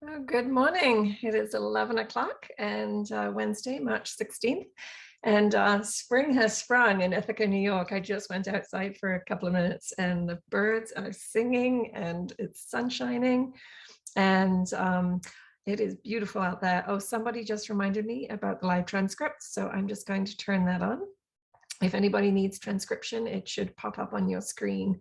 Oh, good morning. It is 11 o'clock and Wednesday, March 16th. And spring has sprung in Ithaca, New York. I just went outside for a couple of minutes and the birds are singing and it's sun shining and it is beautiful out there. Oh, somebody just reminded me about the live transcript. So I'm just going to turn that on. If anybody needs transcription, it should pop up on your screen.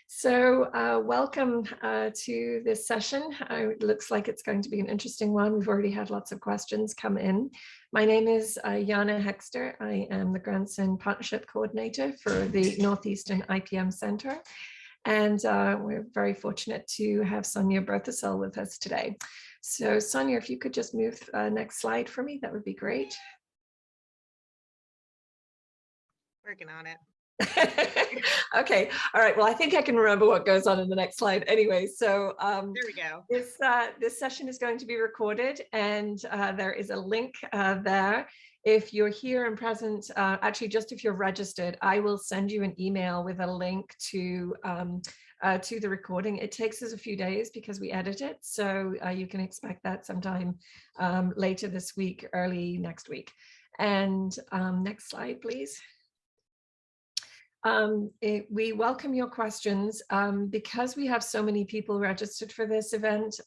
So welcome to this session. It looks like it's going to be an interesting one. We've already had lots of questions come in. My name is Jana Hexter. I am the Grandson Partnership Coordinator for the Northeastern IPM Center. And we're very fortunate to have Sonia Berthasell with us today. So Sonia, if you could just move next slide for me, that would be great. Working on it. Okay, all right. Well, I think I can remember what goes on in the next slide anyway. So there we go. This session is going to be recorded and there is a link there. If you're here and present, actually just if you're registered, I will send you an email with a link to the recording. It takes us a few days because we edit it. So you can expect that sometime later this week, early next week. And next slide, please. We welcome your questions. Because we have so many people registered for this event,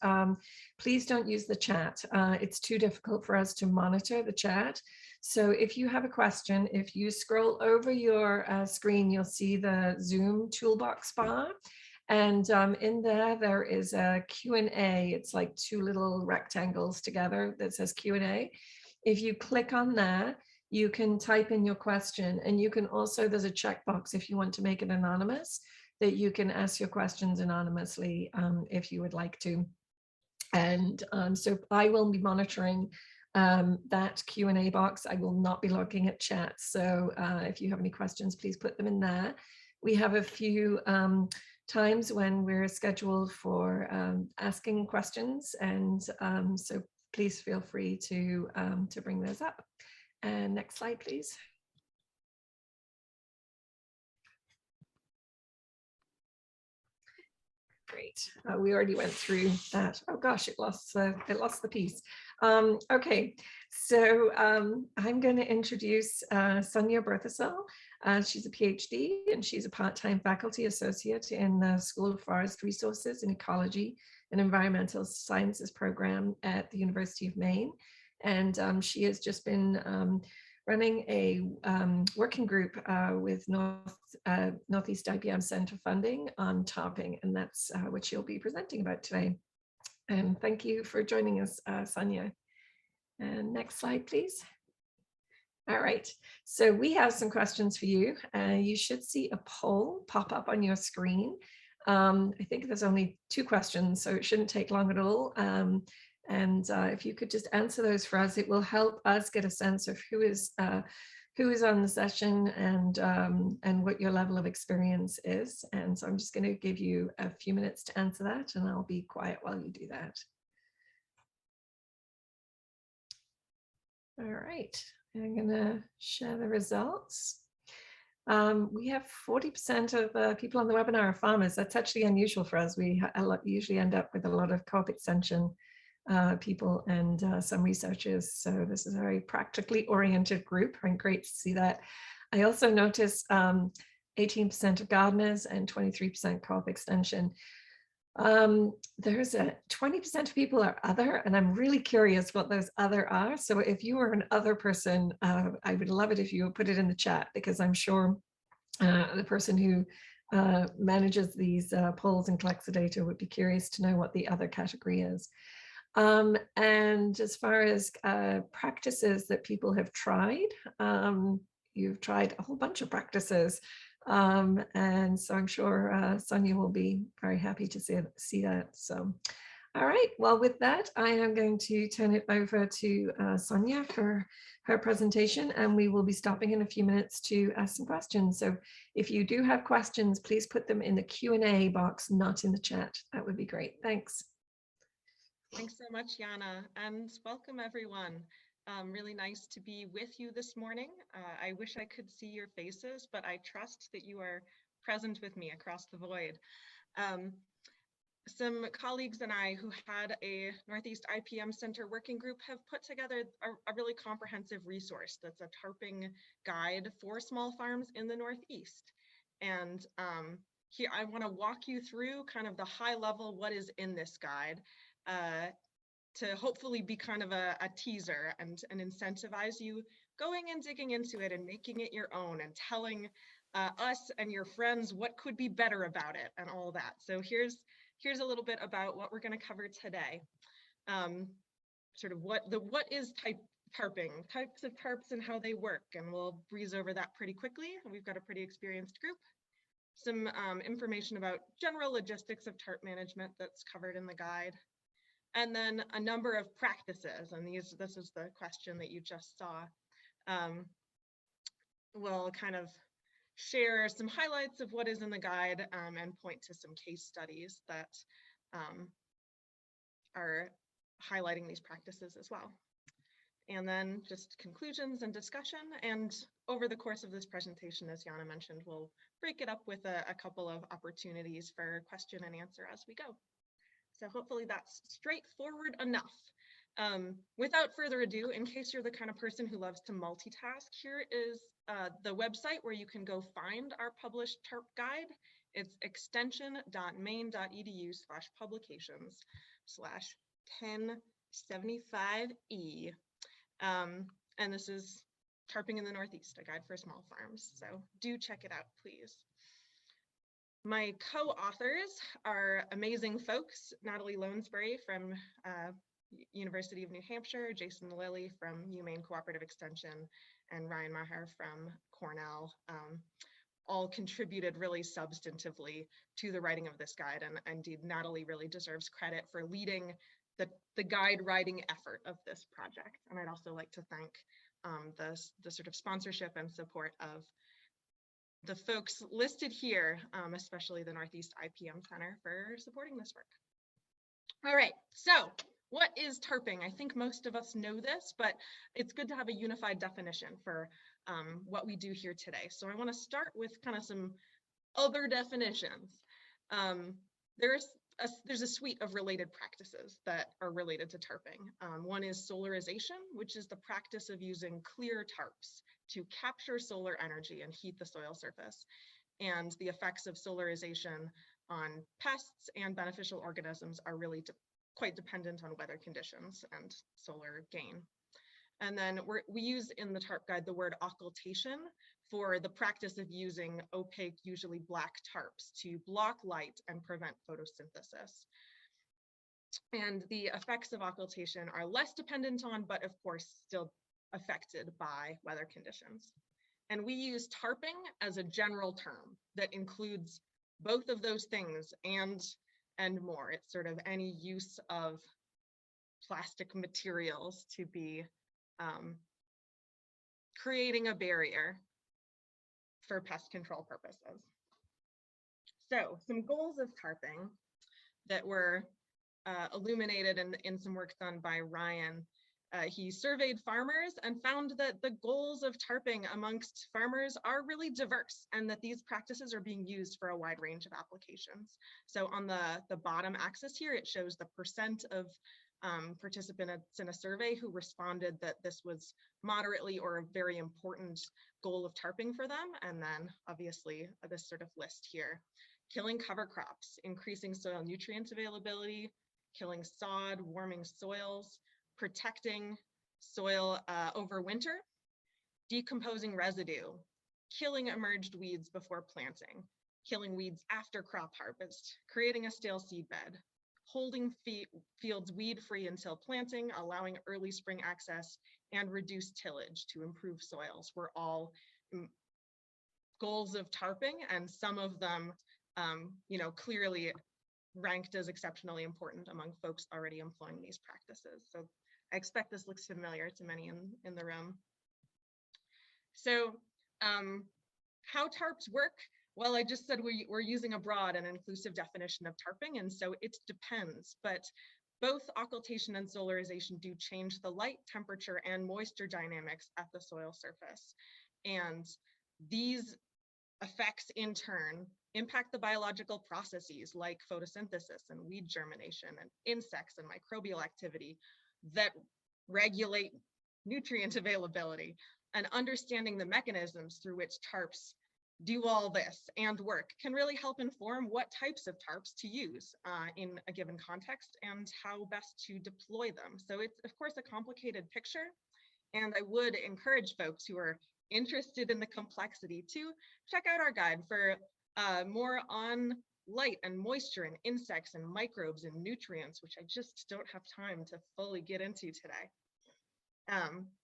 please don't use the chat. It's too difficult for us to monitor the chat. So if you have a question, if you scroll over your screen, you'll see the Zoom toolbox bar. And in there is a Q&A. It's like two little rectangles together that says Q&A. If you click on that, you can type in your question, and you can also, there's a checkbox if you want to make it anonymous, that you can ask your questions anonymously if you would like to. And so I will be monitoring that Q&A box. I will not be looking at chat. So if you have any questions, please put them in there. We have a few times when we're scheduled for asking questions, and so please feel free to bring those up. And next slide, please. Great. We already went through that. Oh gosh, it lost the piece. Okay, so I'm going to introduce Sonia Berthasell. She's a PhD and she's a part-time faculty associate in the School of Forest Resources and Ecology and Environmental Sciences program at the University of Maine. And she has just been running a working group with Northeast IPM Center funding on topping, and that's what she'll be presenting about today. And thank you for joining us, Sonia. And next slide, please. All right, so we have some questions for you. You should see a poll pop up on your screen. I think there's only 2 questions, so it shouldn't take long at all. And if you could just answer those for us, it will help us get a sense of who is on the session and what your level of experience is. And so I'm just going to give you a few minutes to answer that, and I'll be quiet while you do that. All right, I'm going to share the results. We have 40% of people on the webinar are farmers. That's actually unusual for us. We usually end up with a lot of co-op extension people and some researchers. So this is a very practically oriented group, and great to see that. I also noticed 18% of gardeners and 23% co-op extension. There's a 20% of people are other, and I'm really curious what those other are. So if you were an other person, I would love it if you would put it in the chat, because I'm sure the person who manages these polls and collects the data would be curious to know what the other category is. And as far as practices that people have tried, you've tried a whole bunch of practices. And so I'm sure Sonia will be very happy to see that. So, all right, well, with that, I am going to turn it over to Sonia for her presentation, and we will be stopping in a few minutes to ask some questions. So if you do have questions, please put them in the Q&A box, not in the chat. That would be great. Thanks. Thanks so much, Jana, and welcome everyone. Really nice to be with you this morning. I wish I could see your faces, but I trust that you are present with me across the void. some colleagues and I who had a Northeast IPM Center working group have put together a really comprehensive resource that's a tarping guide for small farms in the Northeast. And here I want to walk you through kind of the high level what is in this guide to hopefully be kind of a teaser and incentivize you going and digging into it and making it your own and telling us and your friends what could be better about it and all that. So here's a little bit about what we're going to cover today. Sort of what is tarping, types of tarps and how they work, and we'll breeze over that pretty quickly. We've got a pretty experienced group. Some information about general logistics of tarp management that's covered in the guide. And then a number of practices, and this is the question that you just saw. We'll kind of share some highlights of what is in the guide and point to some case studies that are highlighting these practices as well. And then just conclusions and discussion. And over the course of this presentation, as Jana mentioned, we'll break it up with a couple of opportunities for question and answer as we go. So hopefully that's straightforward enough. Without further ado, in case you're the kind of person who loves to multitask, here is the website where you can go find our published TARP guide. It's extension.maine.edu/publications/1075E. And this is Tarping in the Northeast, a guide for small farms. So do check it out, please. My co-authors are amazing folks, Natalie Lonesbury from University of New Hampshire, Jason Lilly from UMaine Cooperative Extension, and Ryan Maher from Cornell, all contributed really substantively to the writing of this guide. And indeed, Natalie really deserves credit for leading the guide writing effort of this project. And I'd also like to thank the sort of sponsorship and support of the folks listed here, especially the Northeast IPM Center for supporting this work. All right, so what is tarping? I think most of us know this, but it's good to have a unified definition for what we do here today. So I want to start with kind of some other definitions. There's a suite of related practices that are related to tarping. One is solarization, which is the practice of using clear tarps to capture solar energy and heat the soil surface. And the effects of solarization on pests and beneficial organisms are really quite dependent on weather conditions and solar gain. And then we use in the TARP guide the word occultation for the practice of using opaque, usually black tarps to block light and prevent photosynthesis. And the effects of occultation are less dependent on, but of course, still affected by weather conditions. And we use tarping as a general term that includes both of those things and more. It's sort of any use of plastic materials to be creating a barrier for pest control purposes. So some goals of tarping that were illuminated in some work done by Ryan. He surveyed farmers and found that the goals of tarping amongst farmers are really diverse and that these practices are being used for a wide range of applications. So on the bottom axis here, it shows the percent of participants in a survey who responded that this was moderately or a very important goal of tarping for them. And then obviously this sort of list here: killing cover crops, increasing soil nutrient availability, killing sod, warming soils, protecting soil over winter, decomposing residue, killing emerged weeds before planting, killing weeds after crop harvest, creating a stale seed bed, holding fields weed-free until planting, allowing early spring access, and reduce tillage to improve soils were all goals of tarping, and some of them clearly ranked as exceptionally important among folks already employing these practices. So I expect this looks familiar to many in the room. So how tarps work? Well, I just said we're using a broad and inclusive definition of tarping, and so it depends, but both occultation and solarization do change the light, temperature, and moisture dynamics at the soil surface. And these effects in turn impact the biological processes like photosynthesis and weed germination and insects and microbial activity that regulate nutrient availability, and understanding the mechanisms through which tarps do all this and work can really help inform what types of tarps to use in a given context and how best to deploy them. So it's of course a complicated picture, and I would encourage folks who are interested in the complexity to check out our guide for more on light and moisture and insects and microbes and nutrients, which I just don't have time to fully get into today.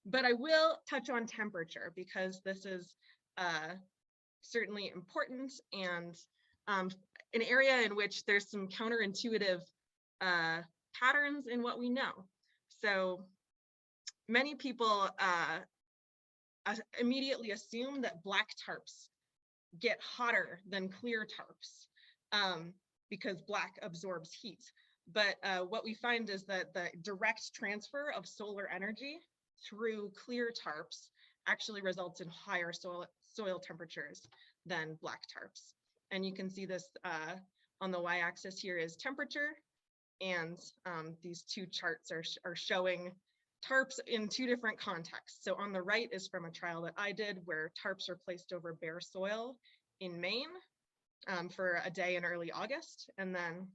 But I will touch on temperature because this is certainly important and an area in which there's some counterintuitive patterns in what we know. So many people immediately assume that black tarps get hotter than clear tarps because black absorbs heat. But what we find is that the direct transfer of solar energy through clear tarps actually results in higher soil temperatures than black tarps. And you can see this on the y-axis here is temperature, and these two charts are showing tarps in two different contexts. So on the right is from a trial that I did where tarps are placed over bare soil in Maine for a day in early August. And then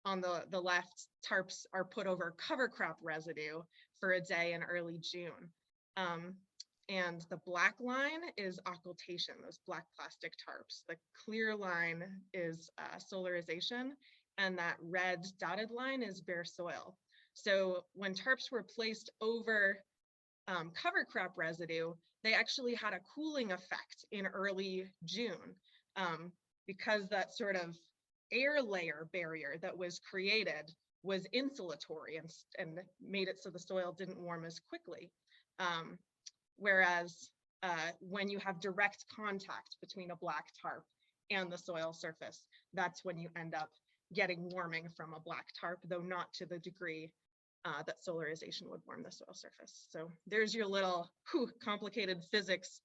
on the left, tarps are put over cover crop residue for a day in early June. And the black line is occultation, those black plastic tarps. The clear line is solarization, and that red dotted line is bare soil. So when tarps were placed over cover crop residue, they actually had a cooling effect in early June because that sort of air layer barrier that was created was insulatory and made it so the soil didn't warm as quickly. Whereas when you have direct contact between a black tarp and the soil surface, that's when you end up getting warming from a black tarp, though not to the degree that solarization would warm the soil surface. So there's your little complicated physics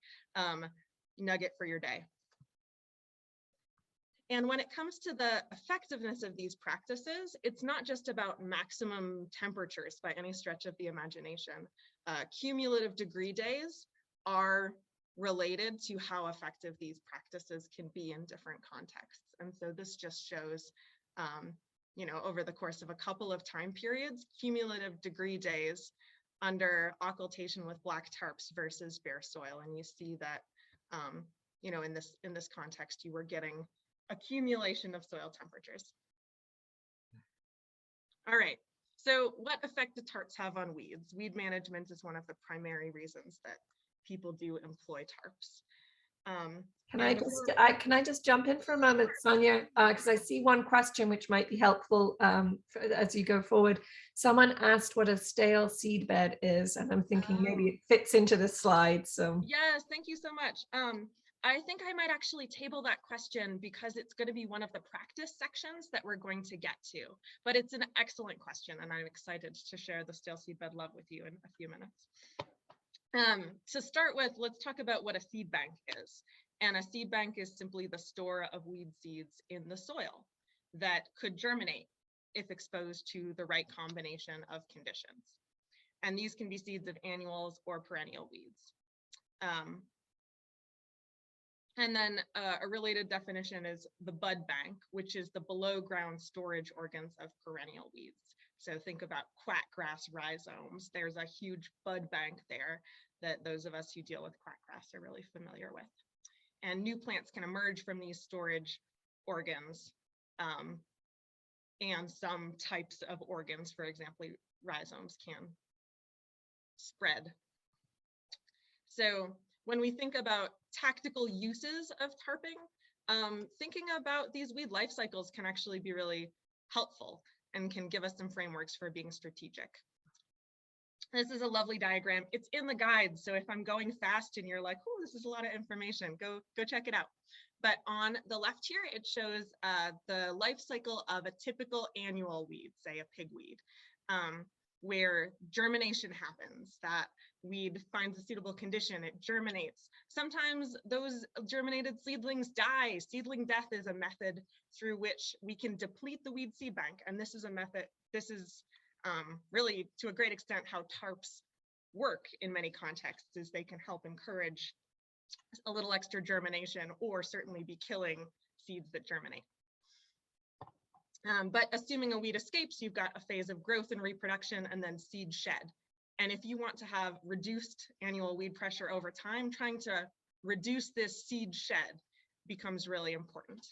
nugget for your day. And when it comes to the effectiveness of these practices, it's not just about maximum temperatures by any stretch of the imagination. Cumulative degree days are related to how effective these practices can be in different contexts. And so this just shows, over the course of a couple of time periods, cumulative degree days under occultation with black tarps versus bare soil. And you see that, in this context, you were getting accumulation of soil temperatures. All right, so what effect do tarps have on weeds? Weed management is one of the primary reasons that people do employ tarps. Can I just jump in for a moment, Sonia? Because I see one question which might be helpful as you go forward. Someone asked what a stale seed bed is, and I'm thinking maybe it fits into the slide. So yes, thank you so much. I think I might actually table that question because it's going to be one of the practice sections that we're going to get to. But it's an excellent question, and I'm excited to share the stale seed bed love with you in a few minutes. To start with, let's talk about what a seed bank is. And a seed bank is simply the store of weed seeds in the soil that could germinate if exposed to the right combination of conditions. And these can be seeds of annuals or perennial weeds. And then a related definition is the bud bank, which is the below ground storage organs of perennial weeds. So think about quackgrass rhizomes. There's a huge bud bank there that those of us who deal with quackgrass are really familiar with. And new plants can emerge from these storage organs, and some types of organs, for example, rhizomes can spread. So when we think about tactical uses of tarping, thinking about these weed life cycles can actually be really helpful and can give us some frameworks for being strategic. This is a lovely diagram. It's in the guide, so if I'm going fast and you're like, oh, this is a lot of information, go check it out. But on the left here, it shows the life cycle of a typical annual weed, say a pigweed. where germination happens, that weed finds a suitable condition, it germinates. Sometimes those germinated seedlings die. Seedling death is a method through which we can deplete the weed seed bank. And this is a method, this is really to a great extent how TARPs work in many contexts, is they can help encourage a little extra germination or certainly be killing seeds that germinate. But assuming a weed escapes, you've got a phase of growth and reproduction and then seed shed. And if you want to have reduced annual weed pressure over time, trying to reduce this seed shed becomes really important.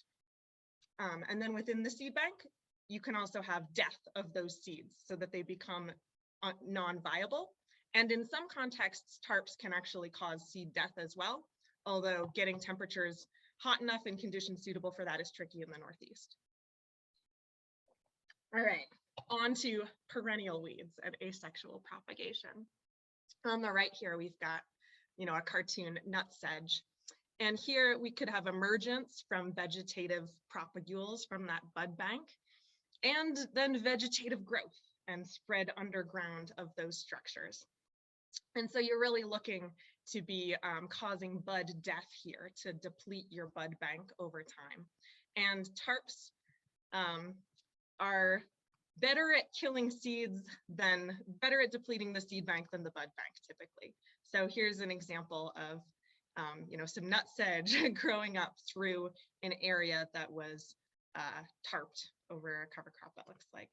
And then within the seed bank, you can also have death of those seeds so that they become non-viable. And in some contexts, TARPs can actually cause seed death as well, although getting temperatures hot enough and conditions suitable for that is tricky in the Northeast. All right, on to perennial weeds and asexual propagation. On the right here, we've got, a cartoon nutsedge. And here we could have emergence from vegetative propagules from that bud bank, and then vegetative growth and spread underground of those structures. And so you're really looking to be causing bud death here to deplete your bud bank over time. And TARPs are better at killing seeds better at depleting the seed bank than the bud bank typically. So here's an example of some nutsedge growing up through an area that was tarped over a cover crop, it looks like.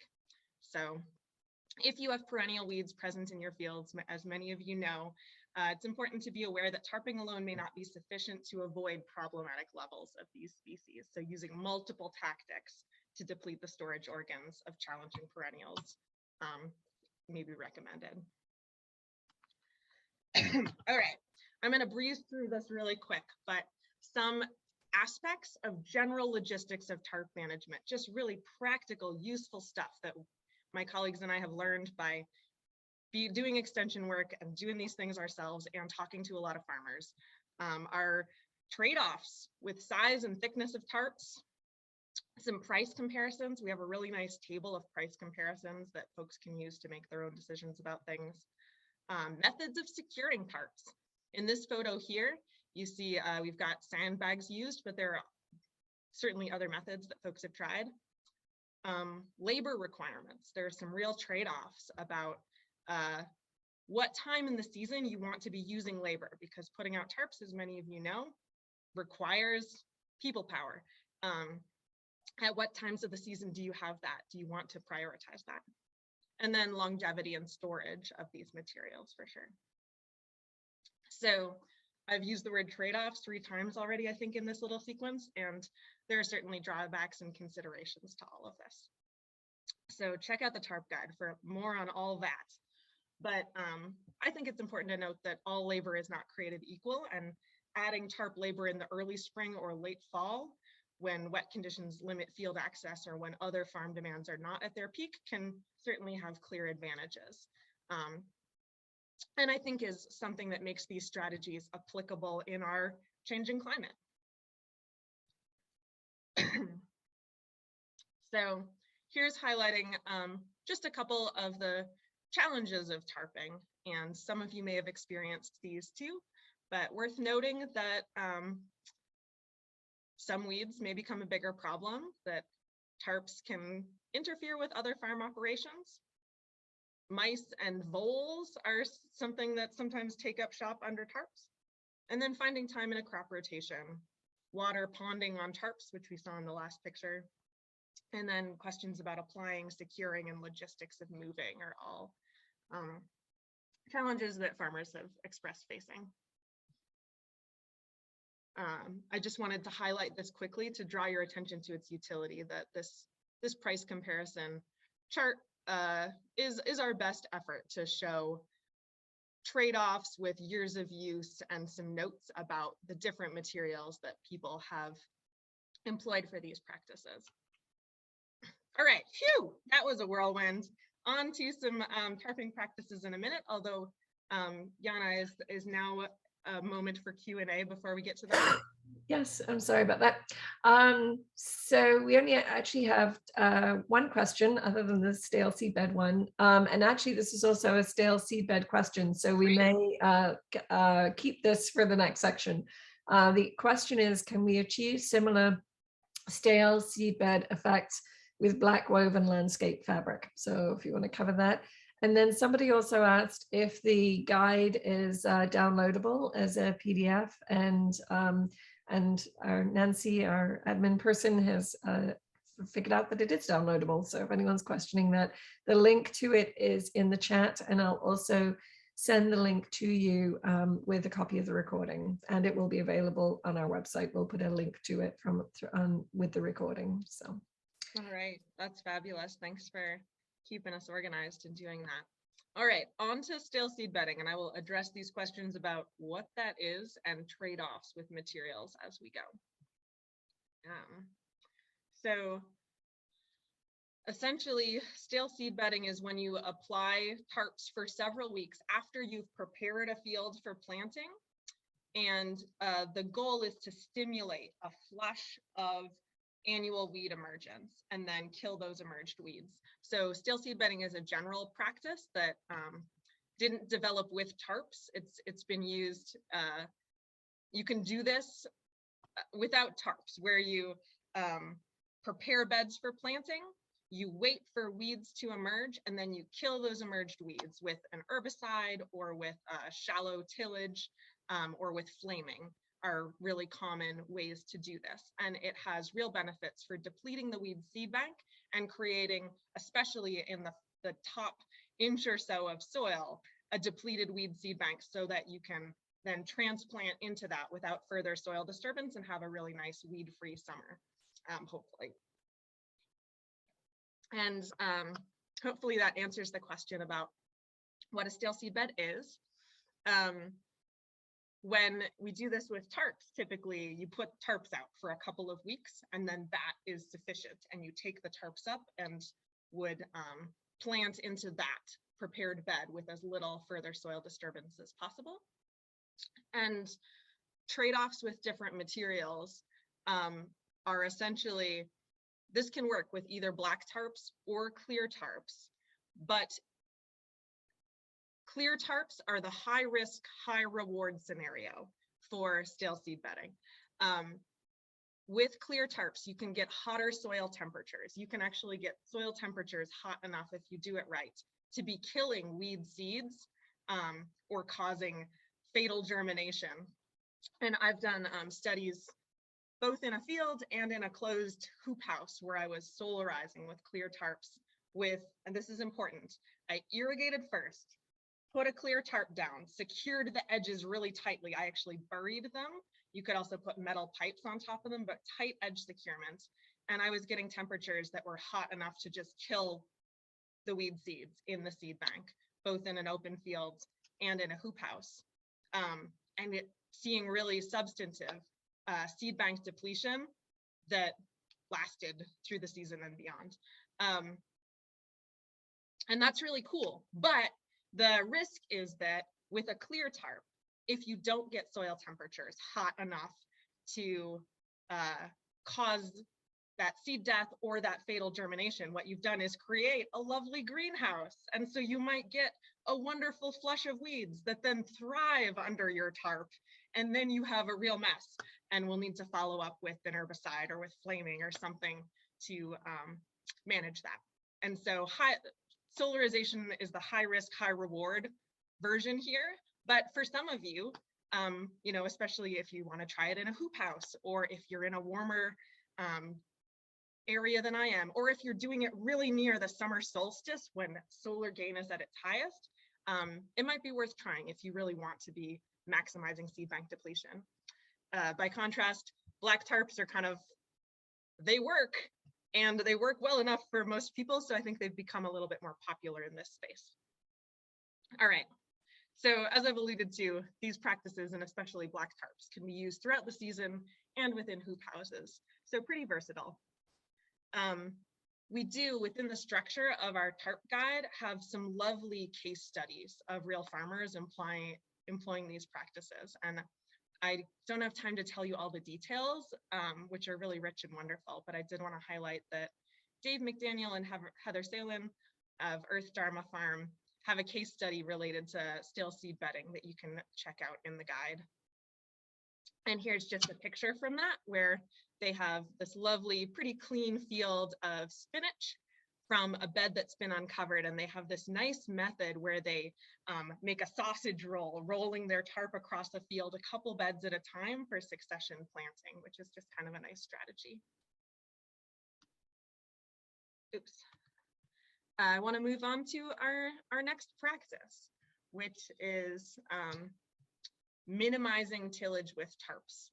So if you have perennial weeds present in your fields, as many of you know, it's important to be aware that tarping alone may not be sufficient to avoid problematic levels of these species. So using multiple tactics to deplete the storage organs of challenging perennials may be recommended. All right, I'm going to breeze through this really quick, but some aspects of general logistics of TARP management, just really practical, useful stuff that my colleagues and I have learned by doing extension work and doing these things ourselves and talking to a lot of farmers. Are trade-offs with size and thickness of tarps, some price comparisons. We have a really nice table of price comparisons that folks can use to make their own decisions about things. Methods of securing tarps. In this photo here, you see we've got sandbags used, but there are certainly other methods that folks have tried. Labor requirements. There are some real trade-offs about what time in the season you want to be using labor, because putting out tarps, as many of you know, requires people power. At what times of the season do you have that? Do you want to prioritize that? And then longevity and storage of these materials for sure. So I've used the word trade-offs 3 times already, I think, in this little sequence, and there are certainly drawbacks and considerations to all of this. So check out the TARP guide for more on all that. But I think it's important to note that all labor is not created equal, and adding TARP labor in the early spring or late fall, when wet conditions limit field access or when other farm demands are not at their peak, can certainly have clear advantages. And I think is something that makes these strategies applicable in our changing climate. So here's highlighting just a couple of the challenges of tarping, and some of you may have experienced these too, but worth noting that some weeds may become a bigger problem, that tarps can interfere with other farm operations. Mice and voles are something that sometimes take up shop under tarps. And then finding time in a crop rotation, water ponding on tarps, which we saw in the last picture, and then questions about applying, securing, and logistics of moving are all challenges that farmers have expressed facing. I just wanted to highlight this quickly to draw your attention to its utility, that this price comparison chart is our best effort to show trade-offs with years of use and some notes about the different materials that people have employed for these practices. All right, phew, that was a whirlwind. On to some tarping practices in a minute, although Jana is now a moment for Q&A before we get to that. Yes, I'm sorry about that. So we only actually have one question other than the stale seedbed one. And actually, this is also a stale seedbed question. So we Great. may keep this for the next section. The question is, can we achieve similar stale seedbed effects with black woven landscape fabric? So if you want to cover that. And then somebody also asked if the guide is downloadable as a PDF, and our Nancy, our admin person, has figured out that it is downloadable. So if anyone's questioning that, the link to it is in the chat, and I'll also send the link to you with a copy of the recording, and it will be available on our website. We'll put a link to it with the recording. So, all right, that's fabulous. Thanks for keeping us organized and doing that. All right, on to stale seed bedding, and I will address these questions about what that is and trade-offs with materials as we go. So essentially, stale seed bedding is when you apply tarps for several weeks after you've prepared a field for planting, and the goal is to stimulate a flush of annual weed emergence and then kill those emerged weeds. So stale seed bedding is a general practice that didn't develop with tarps. It's been used, you can do this without tarps, where you prepare beds for planting, you wait for weeds to emerge, and then you kill those emerged weeds with an herbicide or with shallow tillage or with flaming are really common ways to do this. And it has real benefits for depleting the weed seed bank and creating, especially in the top inch or so of soil, a depleted weed seed bank so that you can then transplant into that without further soil disturbance and have a really nice weed-free summer, hopefully. And hopefully that answers the question about what a stale seed bed is. When we do this with tarps, typically you put tarps out for a couple of weeks, and then that is sufficient. And you take the tarps up and would plant into that prepared bed with as little further soil disturbance as possible. And trade-offs with different materials are essentially, this can work with either black tarps or clear tarps, but clear tarps are the high risk, high reward scenario for stale seed bedding. With clear tarps, you can get hotter soil temperatures. You can actually get soil temperatures hot enough, if you do it right, to be killing weed seeds or causing fatal germination. And I've done studies both in a field and in a closed hoop house where I was solarizing with clear tarps with, and this is important, I irrigated first, put a clear tarp down, secured the edges really tightly. I actually buried them. You could also put metal pipes on top of them, but tight edge securement. And I was getting temperatures that were hot enough to just kill the weed seeds in the seed bank, both in an open field and in a hoop house. And seeing really substantive seed bank depletion that lasted through the season and beyond. And that's really cool. But the risk is that with a clear tarp, if you don't get soil temperatures hot enough to cause that seed death or that fatal germination, what you've done is create a lovely greenhouse. And so you might get a wonderful flush of weeds that then thrive under your tarp. And then you have a real mess, and we'll need to follow up with an herbicide or with flaming or something to manage that. And so solarization is the high risk, high reward version here. But for some of you, you know, especially if you want to try it in a hoop house, or if you're in a warmer area than I am, or if you're doing it really near the summer solstice when solar gain is at its highest, it might be worth trying if you really want to be maximizing seed bank depletion. By contrast, black tarps are kind of, they work, and they work well enough for most people, so I think they've become a little bit more popular in this space. All right, so as I've alluded to, these practices, and especially black tarps, can be used throughout the season and within hoop houses, so pretty versatile. We do, within the structure of our tarp guide, have some lovely case studies of real farmers employing these practices. And I don't have time to tell you all the details, which are really rich and wonderful, but I did want to highlight that Dave McDaniel and Heather Salin of Earth Dharma Farm have a case study related to stale seed bedding that you can check out in the guide. And here's just a picture from that, where they have this lovely, pretty clean field of spinach from a bed that's been uncovered, and they have this nice method where they make a sausage roll, rolling their tarp across the field a couple beds at a time for succession planting, which is just kind of a nice strategy. Oops. I want to move on to our next practice, which is minimizing tillage with tarps.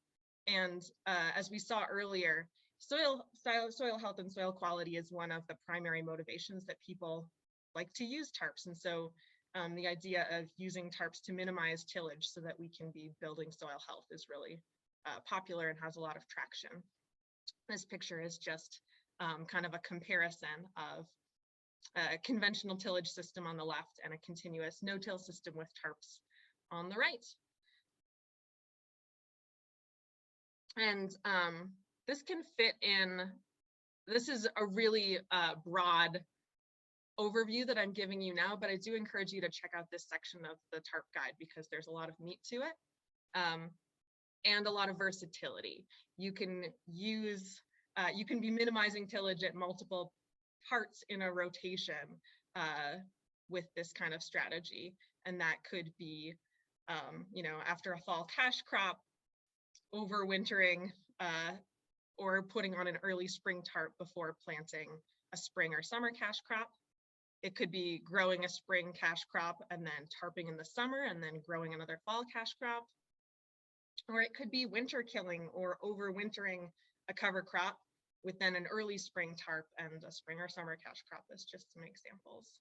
And as we saw earlier, soil health and soil quality is one of the primary motivations that people like to use tarps. And so the idea of using tarps to minimize tillage so that we can be building soil health is really popular and has a lot of traction. This picture is just kind of a comparison of a conventional tillage system on the left and a continuous no-till system with tarps on the right. And this can fit in, this is a really broad overview that I'm giving you now, but I do encourage you to check out this section of the tarp guide because there's a lot of meat to it and a lot of versatility. You can use, you can be minimizing tillage at multiple parts in a rotation with this kind of strategy. And that could be, you know, after a fall cash crop, overwintering or putting on an early spring tarp before planting a spring or summer cash crop. It could be growing a spring cash crop and then tarping in the summer and then growing another fall cash crop. Or it could be winter killing or overwintering a cover crop with then an early spring tarp and a spring or summer cash crop as just some examples.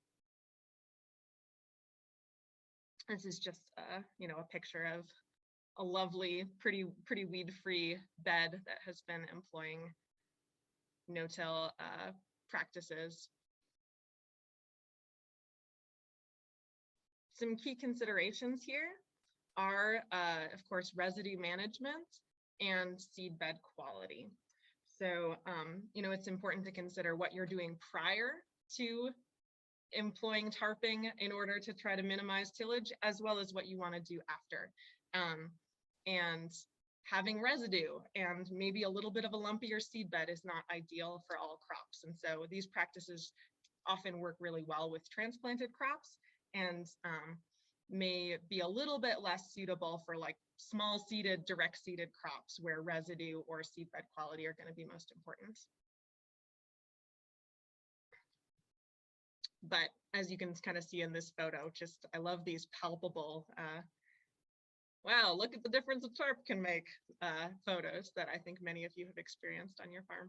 This is just you know, a picture of a lovely, pretty weed-free bed that has been employing no-till practices. Some key considerations here are, of course, residue management and seed bed quality. So, you know, it's important to consider what you're doing prior to employing tarping in order to try to minimize tillage, as well as what you want to do after. And having residue and maybe a little bit of a lumpier seed bed is not ideal for all crops. And so these practices often work really well with transplanted crops and may be a little bit less suitable for like small seeded, direct seeded crops where residue or seed bed quality are going to be most important. But as you can kind of see in this photo, just I love these palpable wow, look at the difference a tarp can make photos that I think many of you have experienced on your farm.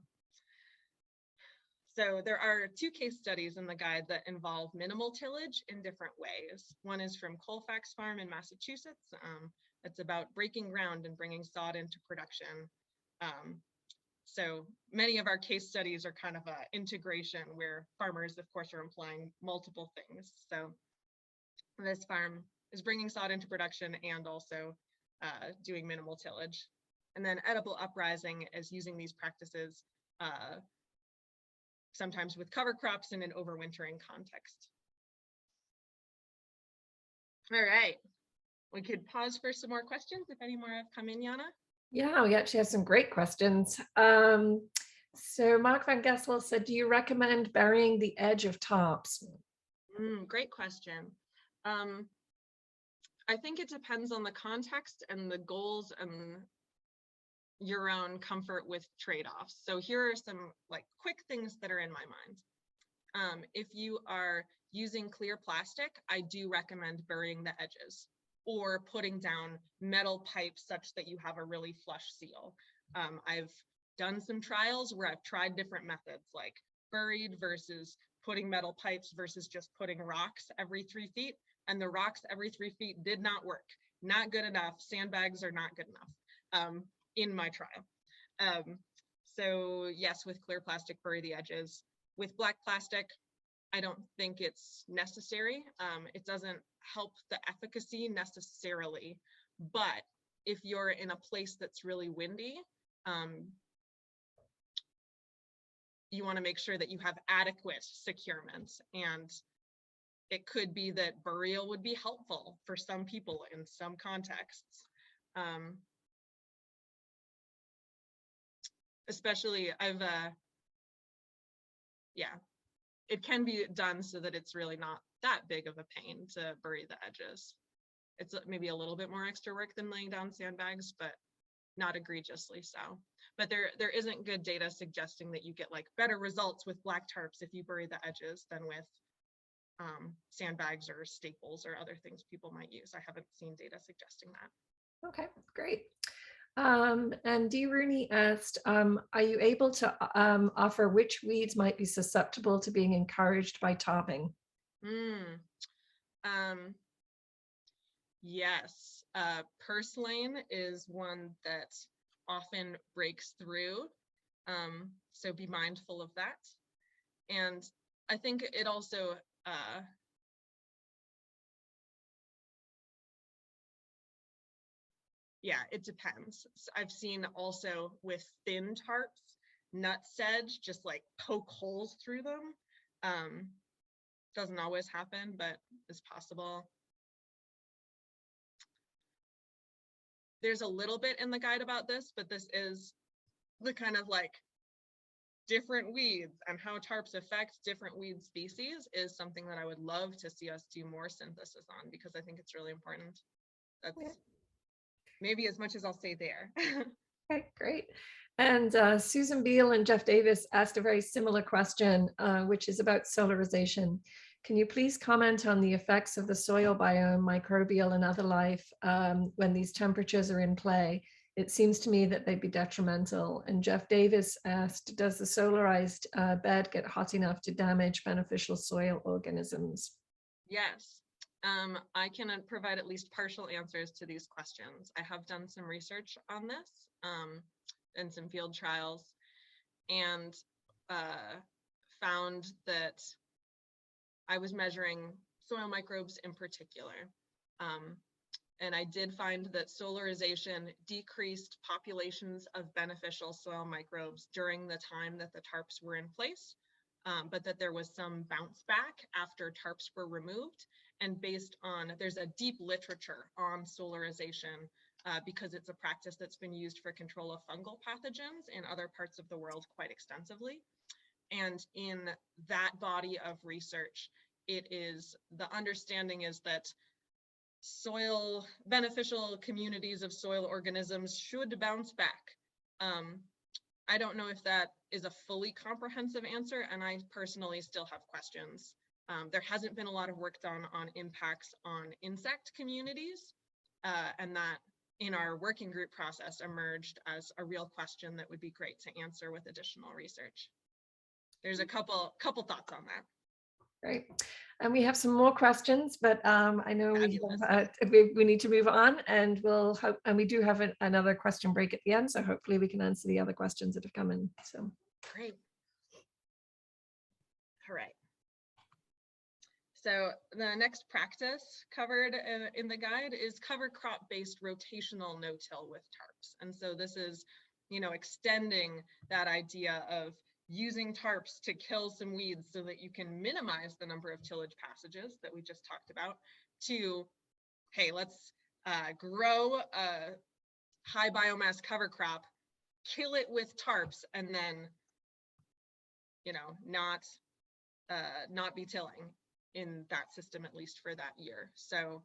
So there are two case studies in the guide that involve minimal tillage in different ways. One is from Colfax Farm in Massachusetts. It's about breaking ground and bringing sod into production. So many of our case studies are kind of an integration where farmers, of course, are employing multiple things. So this farm is bringing sod into production and also doing minimal tillage. And then Edible Uprising is using these practices sometimes with cover crops in an overwintering context. All right, we could pause for some more questions if any more have come in, Jana. Yeah, we actually have some great questions. So Mark Van Gessel said, do you recommend burying the edge of tarps? Great question. I think it depends on the context and the goals and your own comfort with trade-offs. So here are some like quick things that are in my mind. If you are using clear plastic, I do recommend burying the edges or putting down metal pipes such that you have a really flush seal. I've done some trials where I've tried different methods like buried versus putting metal pipes versus just putting rocks every 3 feet. And the rocks every 3 feet did not work. Not good enough. Sandbags are not good enough in my trial. So yes, with clear plastic, bury the edges. With black plastic, I don't think it's necessary. It doesn't help the efficacy necessarily, but if you're in a place that's really windy, you want to make sure that you have adequate securement, and it could be that burial would be helpful for some people in some contexts. Especially yeah, it can be done so that it's really not that big of a pain to bury the edges. It's maybe a little bit more extra work than laying down sandbags, but not egregiously so. But there isn't good data suggesting that you get like better results with black tarps if you bury the edges than with sandbags or staples or other things people might use. I haven't seen data suggesting that. Okay, great. And Dee Rooney asked, are you able to offer which weeds might be susceptible to being encouraged by tarping? Yes, purslane is one that often breaks through, so be mindful of that. And I think it also yeah, it depends. I've seen also with thin tarps, nut sedge just like poke holes through them. Doesn't always happen, but is possible. There's a little bit in the guide about this, but this is the kind of like different weeds and how tarps affect different weed species is something that I would love to see us do more synthesis on, because I think it's really important. That's maybe as much as I'll say there. Okay, great. And Susan Beal and Jeff Davis asked a very similar question, which is about solarization. Can you please comment on the effects of the soil biome, microbial and other life when these temperatures are in play? It seems to me that they'd be detrimental. And Jeff Davis asked, does the solarized bed get hot enough to damage beneficial soil organisms? Yes, I can provide at least partial answers to these questions. I have done some research on this and some field trials, and found that I was measuring soil microbes in particular. And I did find that solarization decreased populations of beneficial soil microbes during the time that the tarps were in place, but that there was some bounce back after tarps were removed. And based on, there's a deep literature on solarization because it's a practice that's been used for control of fungal pathogens in other parts of the world quite extensively. And in that body of research, the understanding is that soil beneficial communities of soil organisms should bounce back. I don't know if that is a fully comprehensive answer, and I personally still have questions. There hasn't been a lot of work done on impacts on insect communities, and that in our working group process emerged as a real question that would be great to answer with additional research. There's a couple thoughts on that. Great. And we have some more questions, but I know we need to move on, and we'll hope, and we do have another question break at the end, so hopefully we can answer the other questions that have come in. So great. All right. So the next practice covered in the guide is cover crop based rotational no-till with tarps. And so this is, extending that idea of using tarps to kill some weeds so that you can minimize the number of tillage passages that we just talked about, to, hey, let's grow a high biomass cover crop, kill it with tarps, and then, not be tilling in that system, at least for that year. So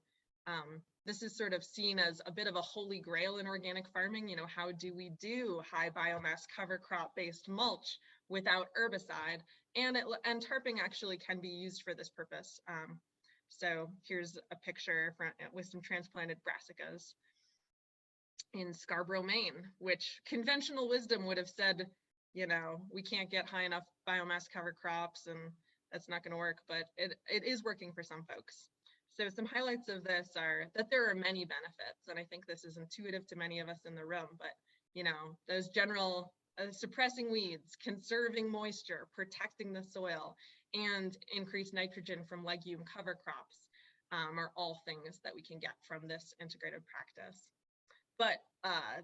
this is sort of seen as a bit of a holy grail in organic farming. How do we do high biomass cover crop based mulch without herbicide? And tarping actually can be used for this purpose. So here's a picture with some transplanted brassicas in Scarborough, Maine, which conventional wisdom would have said, we can't get high enough biomass cover crops and that's not going to work, but it is working for some folks. So some highlights of this are that there are many benefits, and I think this is intuitive to many of us in the room, but those general suppressing weeds, conserving moisture, protecting the soil, and increased nitrogen from legume cover crops are all things that we can get from this integrated practice. but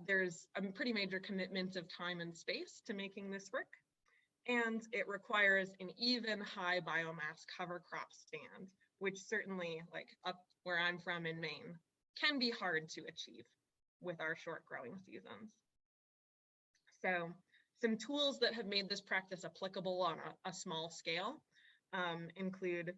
there's a pretty major commitment of time and space to making this work. And it requires an even high biomass cover crop stand, which certainly, like up where I'm from in Maine, can be hard to achieve with our short growing seasons. So some tools that have made this practice applicable on a small scale include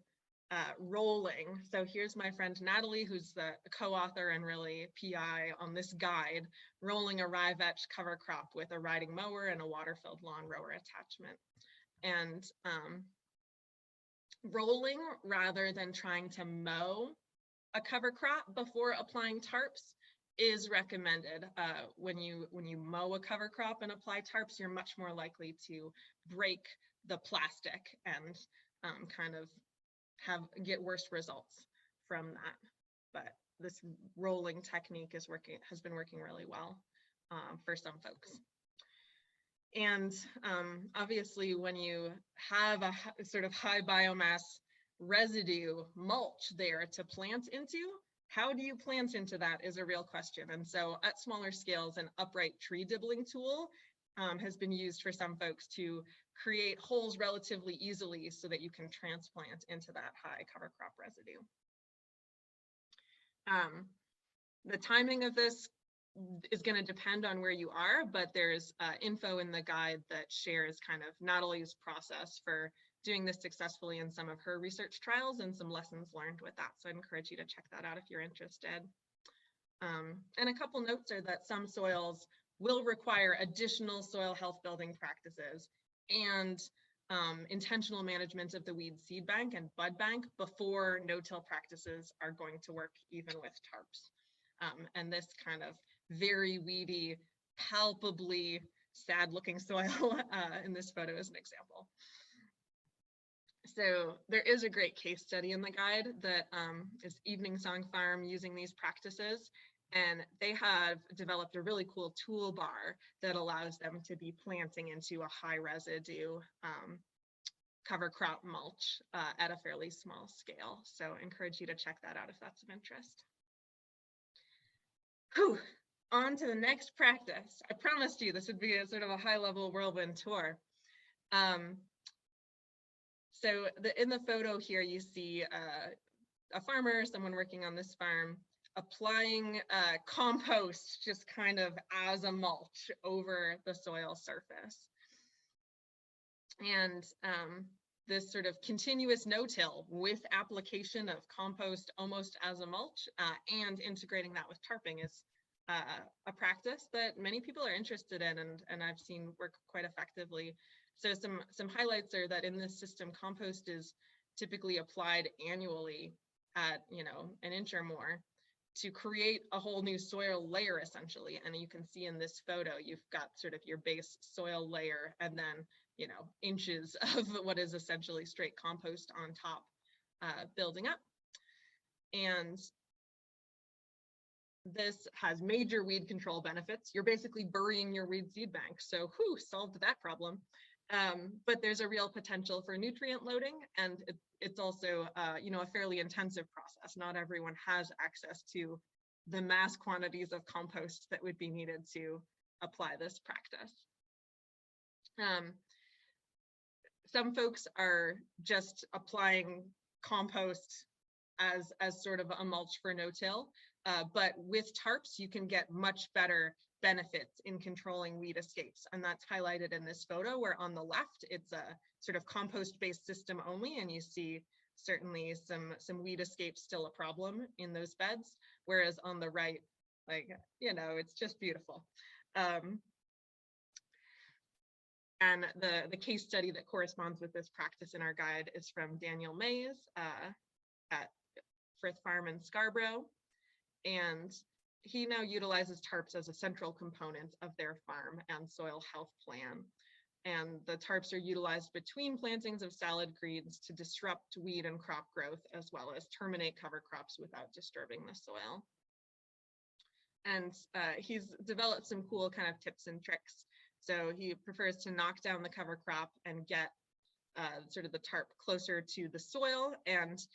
rolling. So here's my friend Natalie, who's the co-author and really PI on this guide, rolling a rye vetch cover crop with a riding mower and a water-filled lawn rower attachment. And rolling rather than trying to mow a cover crop before applying tarps is recommended. When you mow a cover crop and apply tarps, you're much more likely to break the plastic and kind of get worse results from that. But this rolling technique has been working really well for some folks. And obviously, when you have a sort of high biomass residue mulch there to plant into, how do you plant into that is a real question. And so at smaller scales, an upright tree dibbling tool has been used for some folks to create holes relatively easily so that you can transplant into that high cover crop residue. The timing of this is going to depend on where you are, but there's info in the guide that shares kind of Natalie's process for doing this successfully in some of her research trials and some lessons learned with that. So I encourage you to check that out if you're interested. And a couple notes are that some soils will require additional soil health building practices and intentional management of the weed seed bank and bud bank before no-till practices are going to work even with tarps. And this kind of very weedy, palpably sad looking soil in this photo is an example. So there is a great case study in the guide that is Evening Song Farm using these practices. And they have developed a really cool toolbar that allows them to be planting into a high residue cover crop mulch at a fairly small scale. So I encourage you to check that out if that's of interest. Whew. On to the next practice. I promised you this would be a sort of a high-level whirlwind tour. So in the photo here, you see a farmer, someone working on this farm, applying compost just kind of as a mulch over the soil surface. And this sort of continuous no-till with application of compost almost as a mulch and integrating that with tarping is a practice that many people are interested in and I've seen work quite effectively. So some highlights are that in this system, compost is typically applied annually at, an inch or more to create a whole new soil layer essentially. And you can see in this photo, you've got sort of your base soil layer and then, inches of what is essentially straight compost on top building up. And this has major weed control benefits. You're basically burying your weed seed bank. So solved that problem. But there's a real potential for nutrient loading, and it's also a fairly intensive process. Not everyone has access to the mass quantities of compost that would be needed to apply this practice. Some folks are just applying compost as sort of a mulch for no-till, but with tarps you can get much better benefits in controlling weed escapes, and that's highlighted in this photo where on the left it's a sort of compost-based system only, and you see certainly some weed escapes still a problem in those beds, whereas on the right, it's just beautiful. And the case study that corresponds with this practice in our guide is from Daniel Mays at Frith Farm in Scarborough, and he now utilizes tarps as a central component of their farm and soil health plan. And the tarps are utilized between plantings of salad greens to disrupt weed and crop growth, as well as terminate cover crops without disturbing the soil. And he's developed some cool kind of tips and tricks. So he prefers to knock down the cover crop and get sort of the tarp closer to the soil, and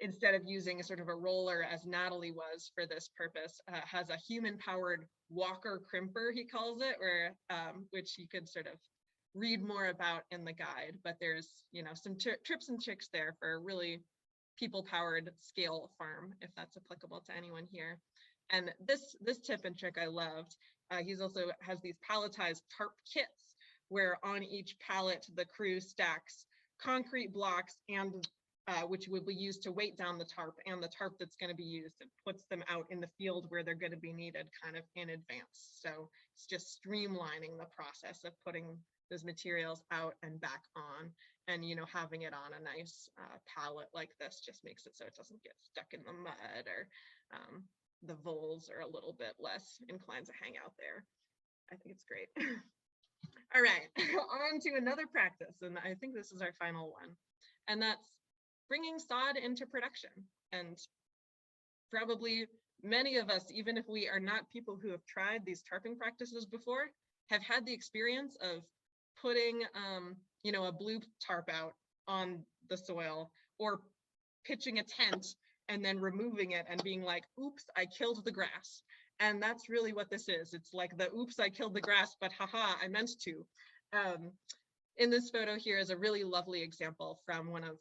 instead of using a sort of a roller as Natalie was for this purpose, has a human-powered walker crimper, he calls it, where which you could sort of read more about in the guide. But there's, you know, some trips and tricks there for a really people-powered scale farm, if that's applicable to anyone here. And this tip and trick I loved. He's also has these palletized tarp kits, where on each pallet the crew stacks concrete blocks and which would be used to weight down the tarp, and the tarp that's going to be used, and puts them out in the field where they're going to be needed kind of in advance. So it's just streamlining the process of putting those materials out and back on, and, you know, having it on a nice pallet like this just makes it so it doesn't get stuck in the mud, or the voles are a little bit less inclined to hang out there. I think it's great. All right, on to another practice, and I think this is our final one, and that's bringing sod into production. And probably many of us, even if we are not people who have tried these tarping practices before, have had the experience of putting, you know, a blue tarp out on the soil, or pitching a tent and then removing it and being like, oops, I killed the grass. And that's really what this is. It's like the oops, I killed the grass, but haha, I meant to. In this photo here is a really lovely example from one of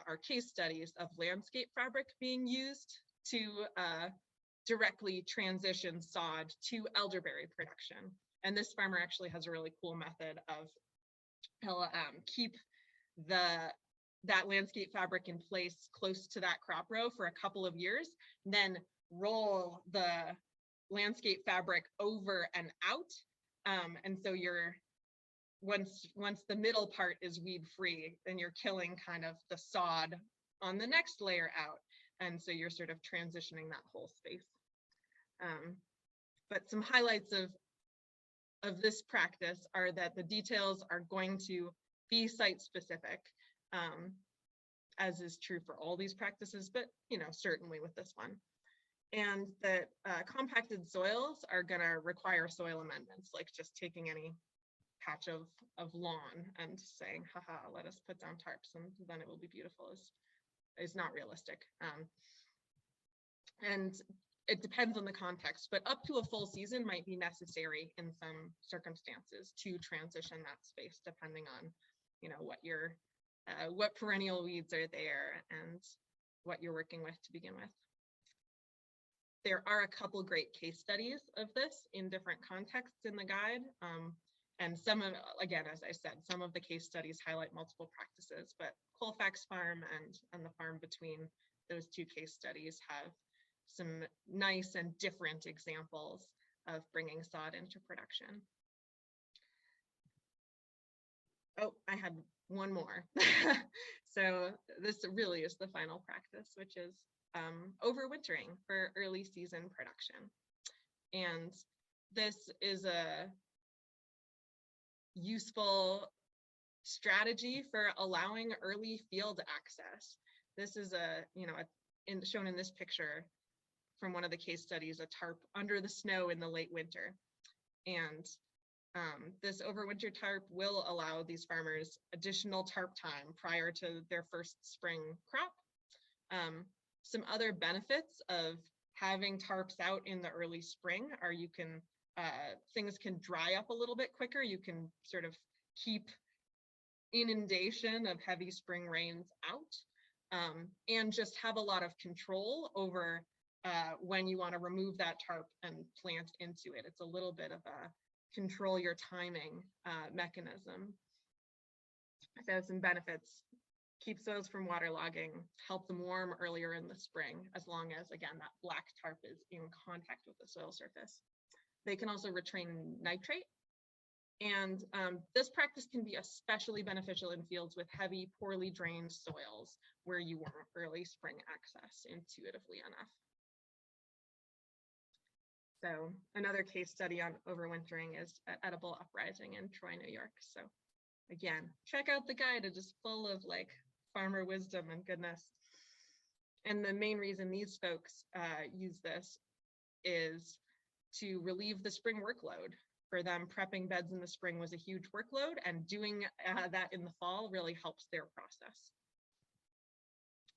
our case studies of landscape fabric being used to directly transition sod to elderberry production. And this farmer actually has a really cool method of, he'll keep that landscape fabric in place close to that crop row for a couple of years, then roll the landscape fabric over and out. And so you're, once the middle part is weed free, then you're killing kind of the sod on the next layer out. And so you're sort of transitioning that whole space. But some highlights of this practice are that the details are going to be site specific, as is true for all these practices, but, you know, certainly with this one. And that compacted soils are going to require soil amendments, like just taking any patch of lawn and saying, haha, let us put down tarps and then it will be beautiful, is not realistic. And it depends on the context, but up to a full season might be necessary in some circumstances to transition that space, depending on, you know, what perennial weeds are there and what you're working with to begin with. There are a couple great case studies of this in different contexts in the guide. And some of, again, as I said, some of the case studies highlight multiple practices, but Colfax Farm and the farm between those two case studies have some nice and different examples of bringing sod into production. Oh, I had one more. So this really is the final practice, which is overwintering for early season production. And this is a useful strategy for allowing early field access. This is shown in this picture from one of the case studies, a tarp under the snow in the late winter. And this overwinter tarp will allow these farmers additional tarp time prior to their first spring crop. Some other benefits of having tarps out in the early spring are things can dry up a little bit quicker. You can sort of keep inundation of heavy spring rains out, and just have a lot of control over when you want to remove that tarp and plant into it. It's a little bit of a control your timing mechanism. So some benefits: keep soils from waterlogging, help them warm earlier in the spring, as long as, again, that black tarp is in contact with the soil surface. They can also retain nitrate. And this practice can be especially beneficial in fields with heavy, poorly drained soils where you want early spring access intuitively enough. So another case study on overwintering is at Edible Uprising in Troy, New York. So again, check out the guide. It is full of like farmer wisdom and goodness. And the main reason these folks use this is to relieve the spring workload. For them, prepping beds in the spring was a huge workload, and doing that in the fall really helps their process.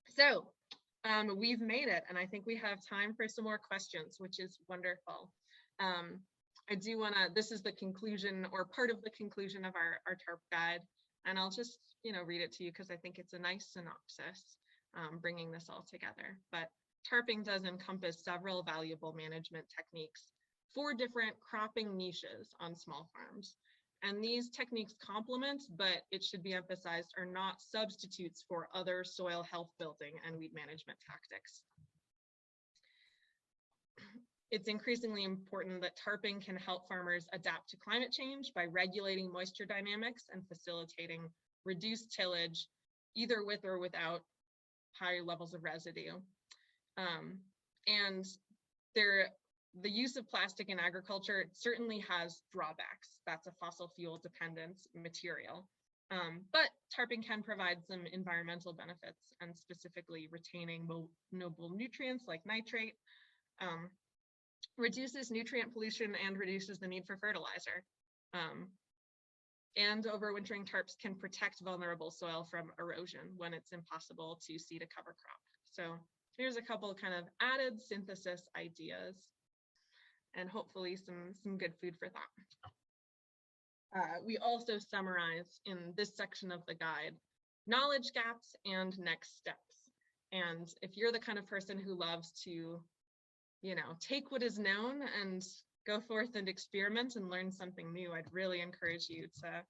So We've made it, and I think we have time for some more questions, which is wonderful. I do want to, this is the conclusion or part of the conclusion of our TARP guide, and I'll just, read it to you because I think it's a nice synopsis, bringing this all together. But tarping does encompass several valuable management techniques for different cropping niches on small farms. And these techniques complement, but it should be emphasized, are not substitutes for other soil health building and weed management tactics. It's increasingly important that tarping can help farmers adapt to climate change by regulating moisture dynamics and facilitating reduced tillage, either with or without high levels of residue. And the use of plastic in agriculture certainly has drawbacks. That's a fossil fuel dependent material. But tarping can provide some environmental benefits, and specifically retaining noble nutrients like nitrate, reduces nutrient pollution and reduces the need for fertilizer. And overwintering tarps can protect vulnerable soil from erosion when it's impossible to seed a cover crop. So here's a couple kind of added synthesis ideas, and hopefully some good food for thought. We also summarize in this section of the guide knowledge gaps and next steps. And if you're the kind of person who loves to, take what is known and go forth and experiment and learn something new, I'd really encourage you to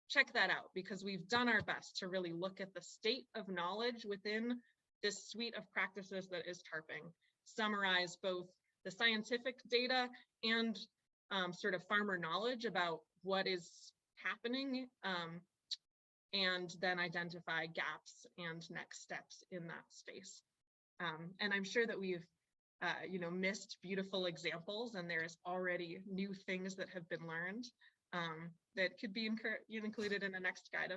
check that out, because we've done our best to really look at the state of knowledge within this suite of practices that is tarping, summarize both the scientific data and sort of farmer knowledge about what is happening, and then identify gaps and next steps in that space. And I'm sure that we've missed beautiful examples, and there's already new things that have been learned that could be included in the next guide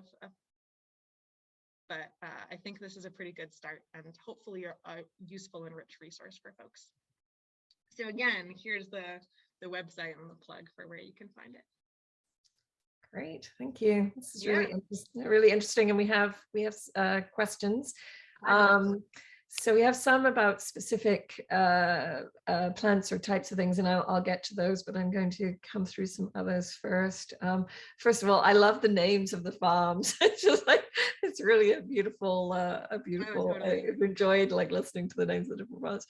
but I think this is a pretty good start, and hopefully a useful and rich resource for folks. So again, here's the website and the plug for where you can find it. Great, thank you. This is really interesting, and we have questions. So we have some about specific plants or types of things, and I'll get to those, but I'm going to come through some others first. First of all, I love the names of the farms. It's just like, it's really a beautiful, totally. I've enjoyed listening to the names of the different farms.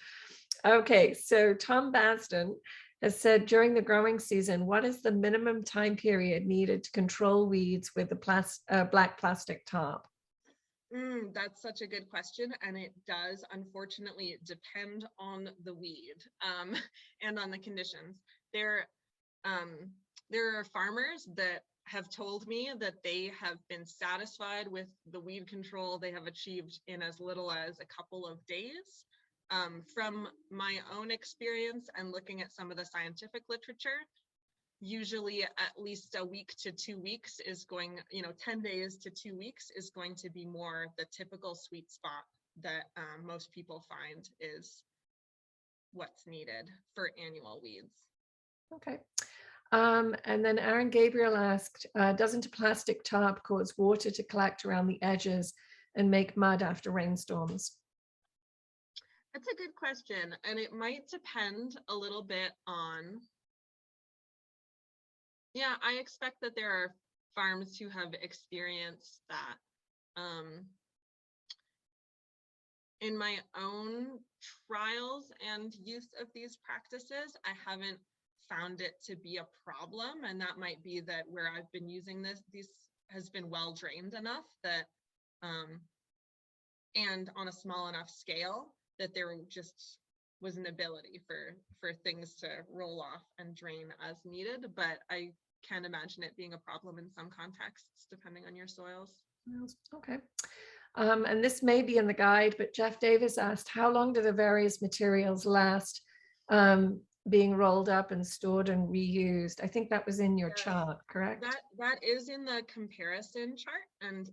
Okay, so Tom Basden has said, during the growing season, what is the minimum time period needed to control weeds with the black plastic tarp? That's such a good question, and it does unfortunately depend on the weed and on the conditions. There are farmers that have told me that they have been satisfied with the weed control they have achieved in as little as a couple of days. From my own experience and looking at some of the scientific literature, usually at least a week to 2 weeks is going, 10 days to 2 weeks is going to be more the typical sweet spot that most people find is what's needed for annual weeds. Okay. And then Aaron Gabriel asked, doesn't a plastic tarp cause water to collect around the edges and make mud after rainstorms? That's a good question, and it might depend a little bit on. Yeah, I expect that there are farms who have experienced that. In my own trials and use of these practices, I haven't found it to be a problem, and that might be that where I've been using this has been well drained enough that, and on a small enough scale that there just was an ability for things to roll off and drain as needed, but I can imagine it being a problem in some contexts depending on your soils. Okay. And this may be in the guide, but Jeff Davis asked, how long do the various materials last being rolled up and stored and reused? I think that was in your chart, correct? That is in the comparison chart, and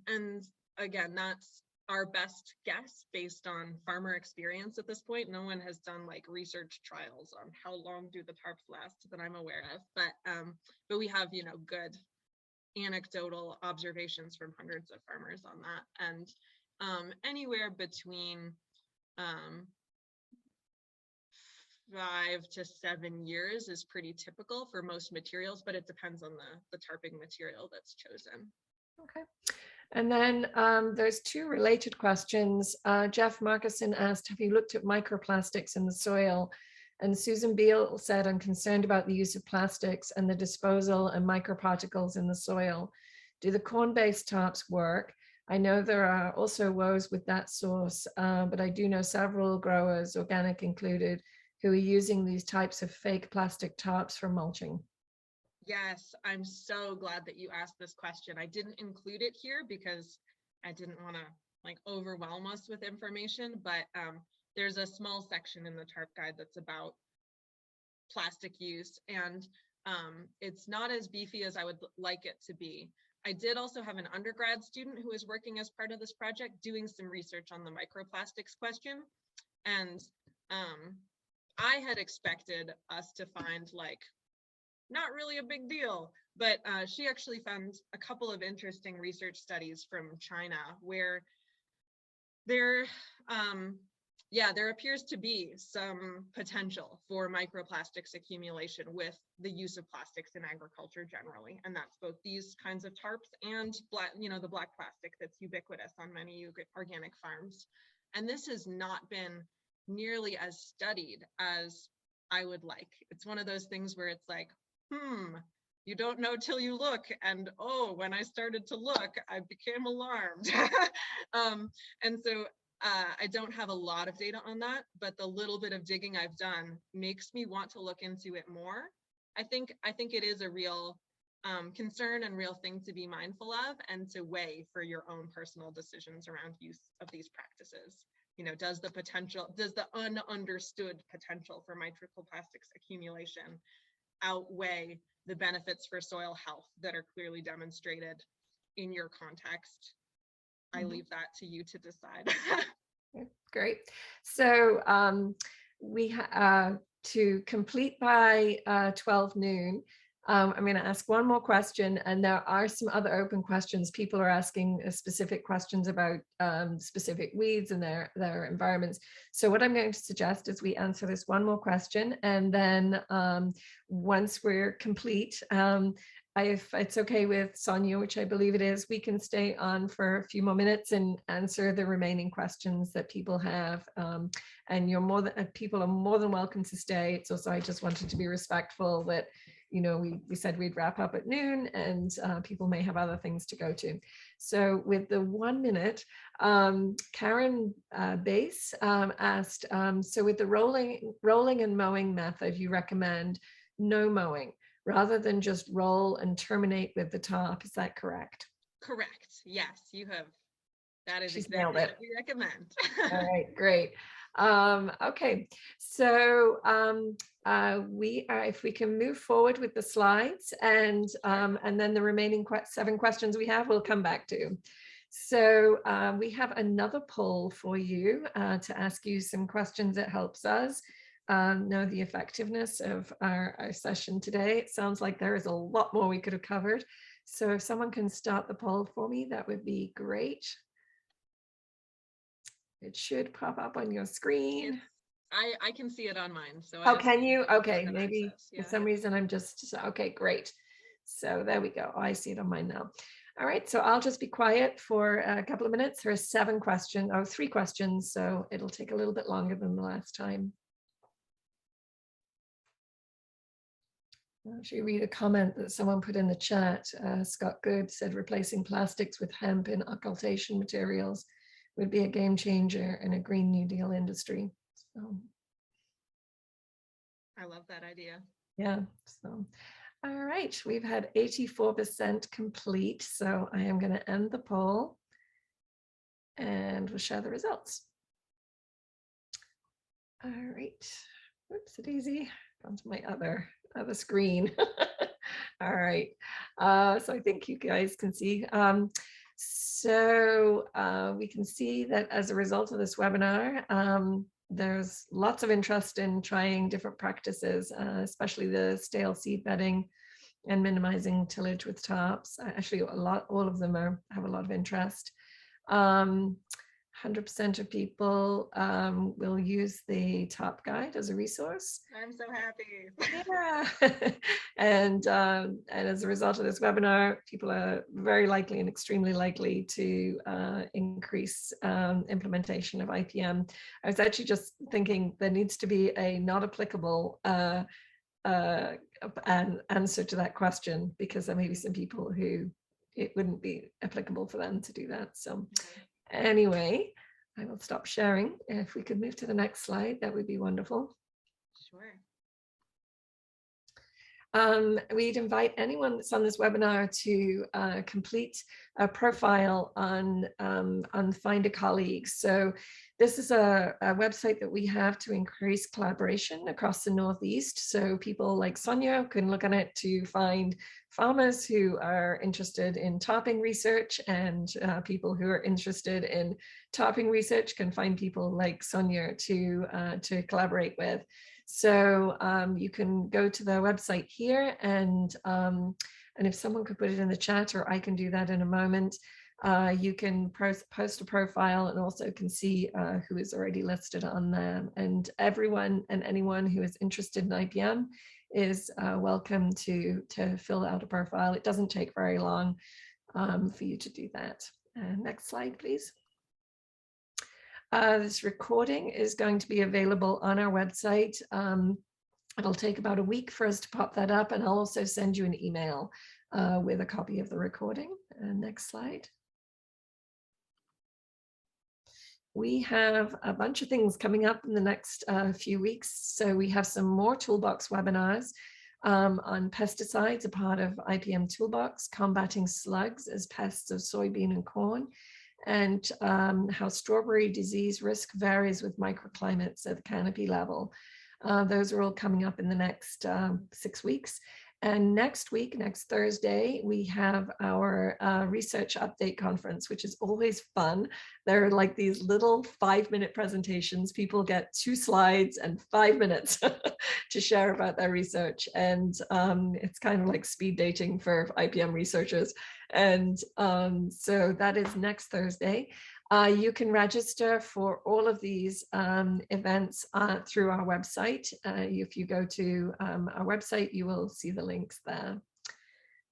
again, that's our best guess based on farmer experience at this point. No one has done research trials on how long do the tarps last that I'm aware of, but we have good anecdotal observations from hundreds of farmers on that. And Anywhere between 5 to 7 years is pretty typical for most materials, but it depends on the tarping material that's chosen. Okay. And then there's two related questions. Jeff Markison asked, have you looked at microplastics in the soil? And Susan Beale said, I'm concerned about the use of plastics and the disposal and microparticles in the soil. Do the corn-based tarps work? I know there are also woes with that source, but I do know several growers, organic included, who are using these types of fake plastic tarps for mulching. Yes, I'm so glad that you asked this question. I didn't include it here because I didn't want to like overwhelm us with information, but there's a small section in the TARP guide that's about plastic use, and it's not as beefy as I would like it to be. I did also have an undergrad student who is working as part of this project doing some research on the microplastics question, and I had expected us to find like not really a big deal, but she actually found a couple of interesting research studies from China where there appears to be some potential for microplastics accumulation with the use of plastics in agriculture generally, and that's both these kinds of tarps and the black plastic that's ubiquitous on many organic farms. And this has not been nearly as studied as I would like. It's one of those things where it's like, you don't know till you look, and oh, when I started to look, I became alarmed. And so I don't have a lot of data on that, but the little bit of digging I've done makes me want to look into it more. I think it is a real concern and real thing to be mindful of and to weigh for your own personal decisions around use of these practices. You know, does the ununderstood potential for microplastics accumulation outweigh the benefits for soil health that are clearly demonstrated in your context? I leave that to you to decide. Great. So to complete by 12 noon, I'm going to ask one more question, and there are some other open questions. People are asking specific questions about specific weeds and their environments. So what I'm going to suggest is we answer this one more question, and then once we're complete, if it's okay with Sonia, which I believe it is, we can stay on for a few more minutes and answer the remaining questions that people have. And people are more than welcome to stay. So I just wanted to be respectful that, you know, we said we'd wrap up at noon, and people may have other things to go to. So with the 1 minute, Karen Bass asked, so with the rolling and mowing method, you recommend no mowing rather than just roll and terminate with the top. Is that correct? Correct. Yes, you have. That is She's exactly nailed it. what we recommend. All right, great. Okay, so if we can move forward with the slides, and then the remaining 7 questions we have, we'll come back to. So we have another poll for you to ask you some questions that helps us know the effectiveness of our session today. It sounds like there is a lot more we could have covered. So if someone can start the poll for me, that would be great. It should pop up on your screen. I can see it on mine. So can you? Okay, maybe for some reason I'm just, okay, great. So there we go. Oh, I see it on mine now. All right, so I'll just be quiet for a couple of minutes. There are 3 questions, so it'll take a little bit longer than the last time. I'll actually read a comment that someone put in the chat. Scott Good said replacing plastics with hemp in occultation materials would be a game changer in a Green New Deal industry. So I love that idea. Yeah, so all right, we've had 84% complete, so I am going to end the poll and we'll share the results. All right, whoops, daisy, onto my other screen. All right, so I think you guys can see. We can see that as a result of this webinar, there's lots of interest in trying different practices, especially the stale seed bedding and minimizing tillage with tarps. Actually, all of them have a lot of interest. 100% of people will use the top guide as a resource. I'm so happy. Yeah. And as a result of this webinar, people are very likely and extremely likely to increase implementation of IPM. I was actually just thinking there needs to be a not applicable an answer to that question, because there may be some people who it wouldn't be applicable for them to do that. So anyway, I will stop sharing. If we could move to the next slide, that would be wonderful. Sure. We'd invite anyone that's on this webinar to complete a profile on Find a Colleague. So this is a website that we have to increase collaboration across the Northeast. So people like Sonia can look on it to find farmers who are interested in topping research, and people who are interested in topping research can find people like Sonia to collaborate with. So you can go to the website here, and if someone could put it in the chat, or I can do that in a moment, you can post a profile and also can see who is already listed on there. And everyone and anyone who is interested in IPM is welcome to fill out a profile. It doesn't take very long for you to do that. Next slide, please. This recording is going to be available on our website. It'll take about a week for us to pop that up, and I'll also send you an email with a copy of the recording. Next slide. We have a bunch of things coming up in the next few weeks. So we have some more Toolbox webinars on pesticides, a part of IPM Toolbox, combating slugs as pests of soybean and corn, and how strawberry disease risk varies with microclimates at the canopy level. Those are all coming up in the next 6 weeks. And next week, next Thursday, we have our research update conference, which is always fun. They're like these little 5-minute presentations. People get 2 slides and 5 minutes to share about their research. And it's kind of like speed dating for IPM researchers. And so that is next Thursday. You can register for all of these events through our website. If you go to our website, you will see the links there.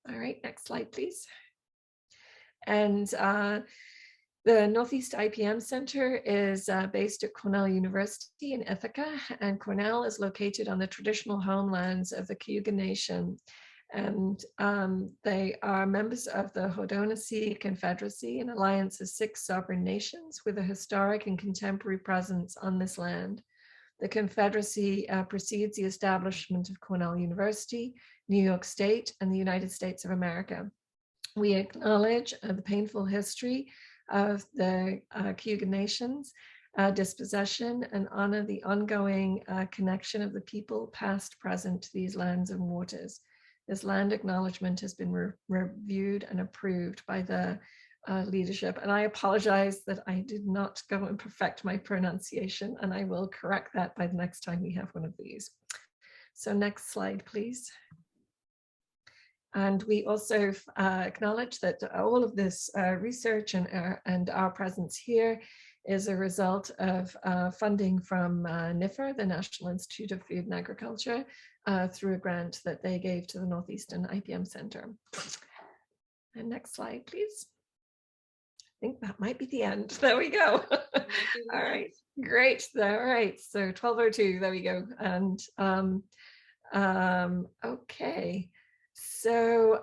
All right, next slide, please. And the Northeast IPM Center is based at Cornell University in Ithaca, and Cornell is located on the traditional homelands of the Cayuga Nation. And they are members of the Haudenosaunee Confederacy, an alliance of 6 sovereign nations with a historic and contemporary presence on this land. The Confederacy precedes the establishment of Cornell University, New York State, and the United States of America. We acknowledge the painful history of the Cayuga Nations dispossession, and honor the ongoing connection of the people, past, present, to these lands and waters. This land acknowledgement has been reviewed and approved by the leadership. And I apologize that I did not go and perfect my pronunciation, and I will correct that by the next time we have one of these. So next slide, please. And we also acknowledge that all of this research and our presence here is a result of funding from NIFR, the National Institute of Food and Agriculture, through a grant that they gave to the Northeastern IPM Center. And next slide, please. I think that might be the end. There we go. All right, great. All right, so 12:02, there we go. And okay, so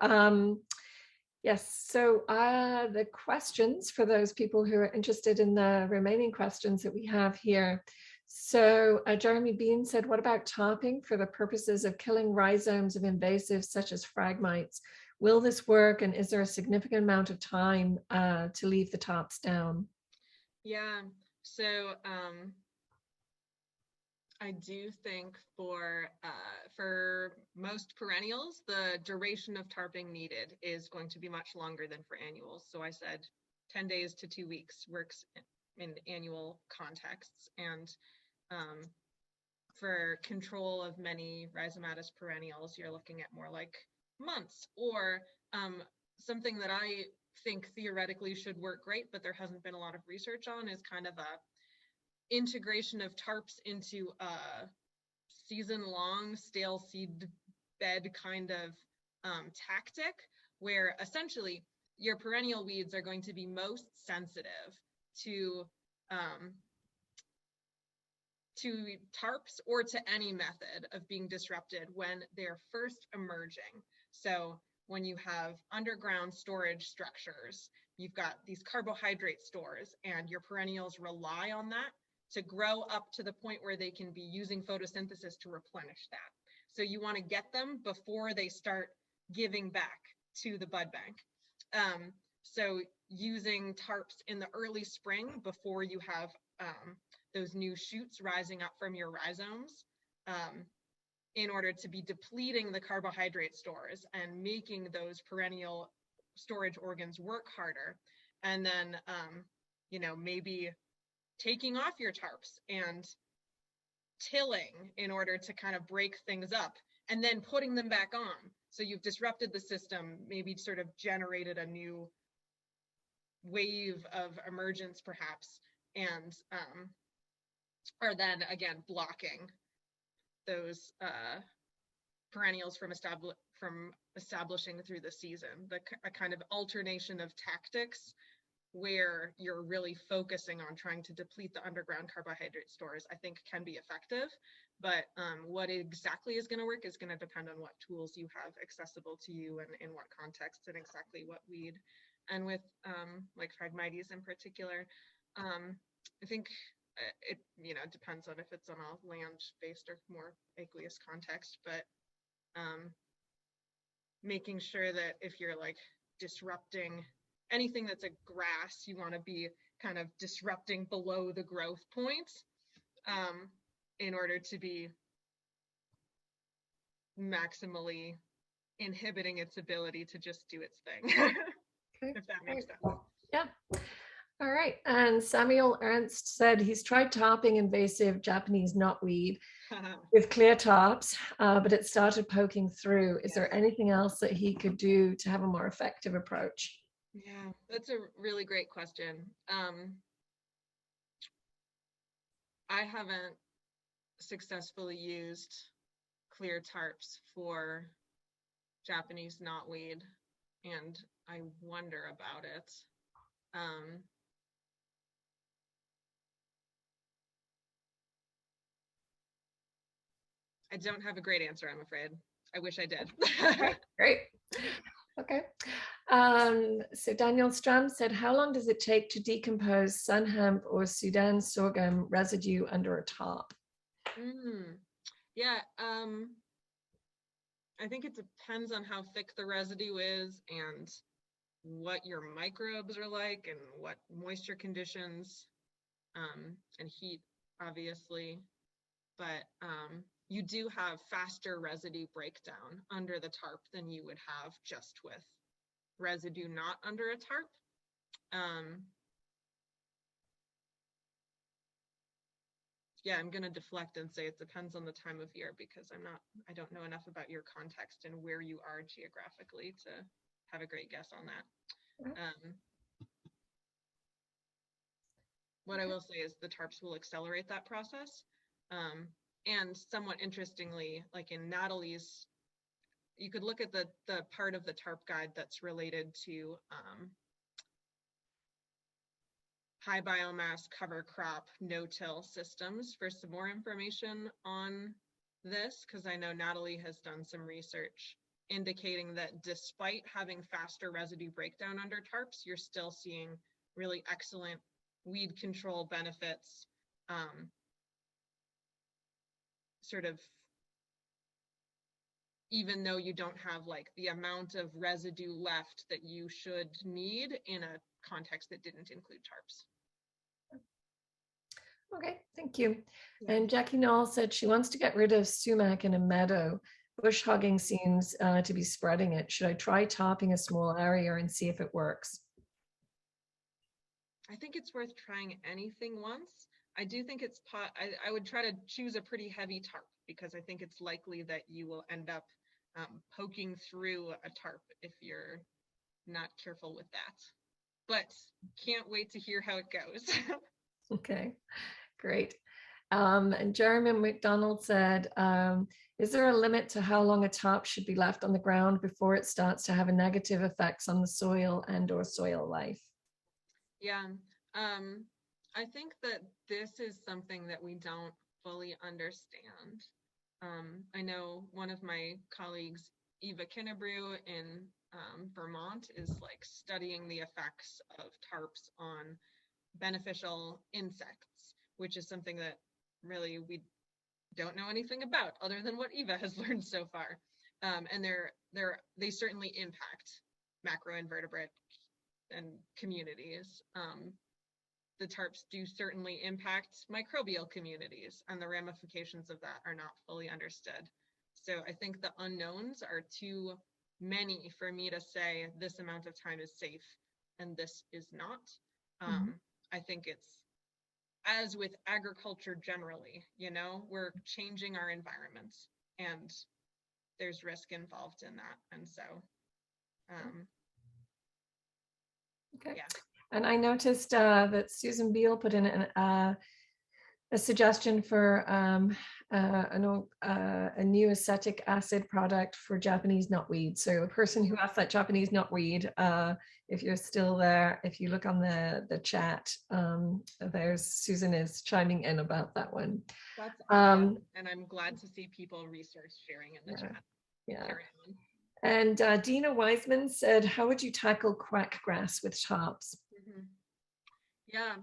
yes, so the questions for those people who are interested in the remaining questions that we have here. So Jeremy Bean said, what about topping for the purposes of killing rhizomes of invasives such as phragmites? Will this work, and is there a significant amount of time to leave the tops down? Yeah, so I do think for most perennials, the duration of tarping needed is going to be much longer than for annuals. So I said 10 days to 2 weeks works in annual contexts. And for control of many rhizomatous perennials, you're looking at more like months, or something that I think theoretically should work great, but there hasn't been a lot of research on, is kind of a integration of tarps into a season-long stale seed bed kind of tactic, where essentially your perennial weeds are going to be most sensitive to tarps or to any method of being disrupted when they're first emerging. So when you have underground storage structures, you've got these carbohydrate stores, and your perennials rely on that to grow up to the point where they can be using photosynthesis to replenish that. So you want to get them before they start giving back to the bud bank. So using tarps in the early spring before you have those new shoots rising up from your rhizomes, in order to be depleting the carbohydrate stores and making those perennial storage organs work harder. And then, maybe taking off your tarps and tilling in order to kind of break things up, and then putting them back on. So you've disrupted the system, maybe sort of generated a new wave of emergence perhaps, and are then again blocking those perennials from establishing through the season. A kind of alternation of tactics where you're really focusing on trying to deplete the underground carbohydrate stores, I think can be effective. But what exactly is going to work is going to depend on what tools you have accessible to you and in what context and exactly what weed. And with like Phragmites in particular, I think it depends on if it's on a land-based or more aqueous context, but making sure that if you're like disrupting anything that's a grass, you want to be kind of disrupting below the growth point in order to be maximally inhibiting its ability to just do its thing. Okay. If that makes sense. Yeah. All right. And Samuel Ernst said he's tried tarping invasive Japanese knotweed with clear tarps, but it started poking through. Is there anything else that he could do to have a more effective approach? Yeah, that's a really great question. I haven't successfully used clear tarps for Japanese knotweed, and I wonder about it. I don't have a great answer, I'm afraid. I wish I did. Great. Okay. So Daniel Stram said, how long does it take to decompose sun hemp or Sudan sorghum residue under a tarp? Yeah, I think it depends on how thick the residue is and what your microbes are like and what moisture conditions and heat, obviously. But you do have faster residue breakdown under the tarp than you would have just with residue not under a tarp. Yeah, I'm going to deflect and say it depends on the time of year, because I don't know enough about your context and where you are geographically to have a great guess on that. What I will say is the tarps will accelerate that process. And somewhat interestingly, like in Natalie's, you could look at the part of the tarp guide that's related to high biomass cover crop no-till systems for some more information on this, because I know Natalie has done some research indicating that despite having faster residue breakdown under tarps, you're still seeing really excellent weed control benefits, sort of even though you don't have like the amount of residue left that you should need in a context that didn't include tarps. Okay, thank you. And Jackie Knoll said she wants to get rid of sumac in a meadow. Bush hogging seems to be spreading it. Should I try tarping a small area and see if it works? I think it's worth trying anything once. I do think it's I would try to choose a pretty heavy tarp, because I think it's likely that you will end up poking through a tarp if you're not careful with that. But can't wait to hear how it goes. Okay, great. And Jeremy McDonald said, is there a limit to how long a tarp should be left on the ground before it starts to have a negative effects on the soil and or soil life? Yeah, I think that this is something that we don't fully understand. I know one of my colleagues, Eva Kinnebrew in Vermont, is like studying the effects of tarps on beneficial insects, which is something that really we don't know anything about other than what Eva has learned so far. And they certainly impact macroinvertebrate and communities. The tarps do certainly impact microbial communities, and the ramifications of that are not fully understood. So I think the unknowns are too many for me to say this amount of time is safe and this is not. I think it's, as with agriculture generally, we're changing our environment and there's risk involved in that. And so, okay. Yeah. And I noticed that Susan Beal put in a suggestion for a new acetic acid product for Japanese knotweed. So a person who has that Japanese knotweed, if you're still there, if you look on the chat, there's Susan is chiming in about that one. That's awesome. And I'm glad to see people resource sharing in the chat. Yeah. And Dina Wiseman said, how would you tackle quackgrass with tarps? Yeah.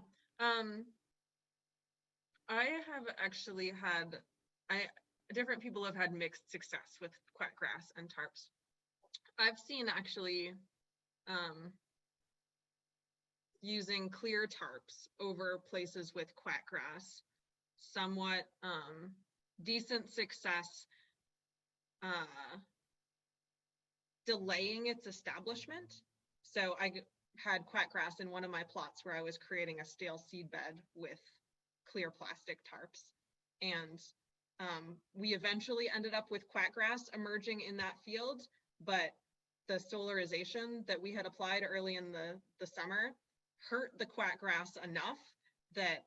I have actually had, different people have had mixed success with quackgrass and tarps. I've seen actually using clear tarps over places with quackgrass, somewhat decent success delaying its establishment. So I had quackgrass in one of my plots where I was creating a stale seed bed with clear plastic tarps. And we eventually ended up with quackgrass emerging in that field, but the solarization that we had applied early in the summer hurt the quackgrass enough that,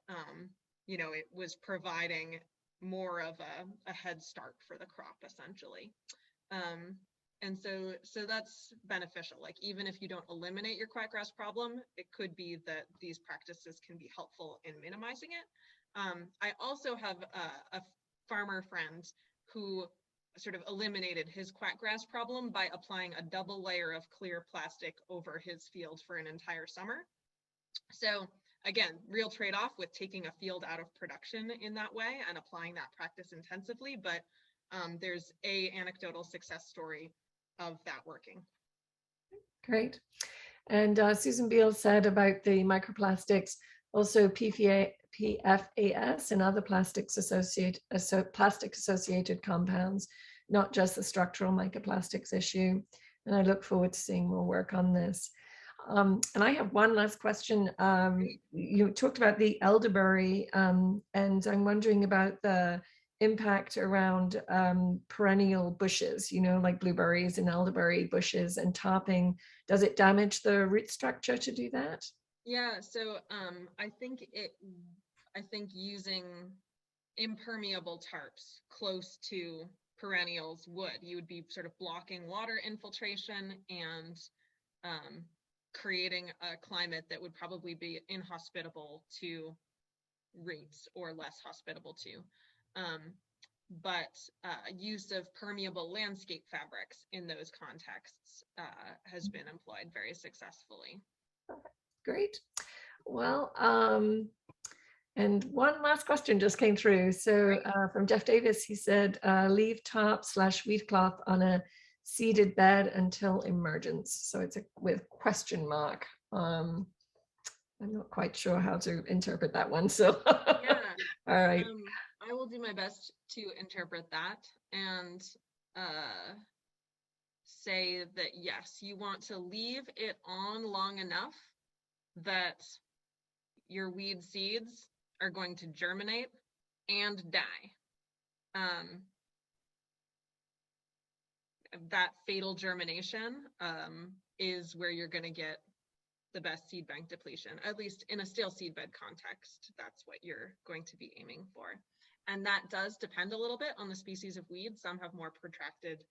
it was providing more of a head start for the crop, essentially. And so that's beneficial. Like, even if you don't eliminate your quackgrass problem, it could be that these practices can be helpful in minimizing it. I also have a farmer friend who sort of eliminated his quackgrass problem by applying a double layer of clear plastic over his field for an entire summer. So again, real trade-off with taking a field out of production in that way and applying that practice intensively, but there's an anecdotal success story of that working. Great. And Susan Beal said about the microplastics, also PFAS and other plastics plastic associated compounds, not just the structural microplastics issue. And I look forward to seeing more work on this. And I have one last question. You talked about the elderberry, and I'm wondering about the impact around perennial bushes, like blueberries and elderberry bushes and topping. Does it damage the root structure to do that? Yeah, so I think using impermeable tarps close to perennials you would be sort of blocking water infiltration and creating a climate that would probably be inhospitable to roots or less hospitable to. But use of permeable landscape fabrics in those contexts has been employed very successfully. Great. Well, and one last question just came through. So from Jeff Davis, he said, leave tarp/wheat cloth on a seeded bed until emergence. So it's with question mark. I'm not quite sure how to interpret that one. So yeah. All right. I will do my best to interpret that and say that yes, you want to leave it on long enough that your weed seeds are going to germinate and die. That fatal germination is where you're going to get the best seed bank depletion, at least in a stale seedbed context. That's what you're going to be aiming for. And that does depend a little bit on the species of weed. Some have more protracted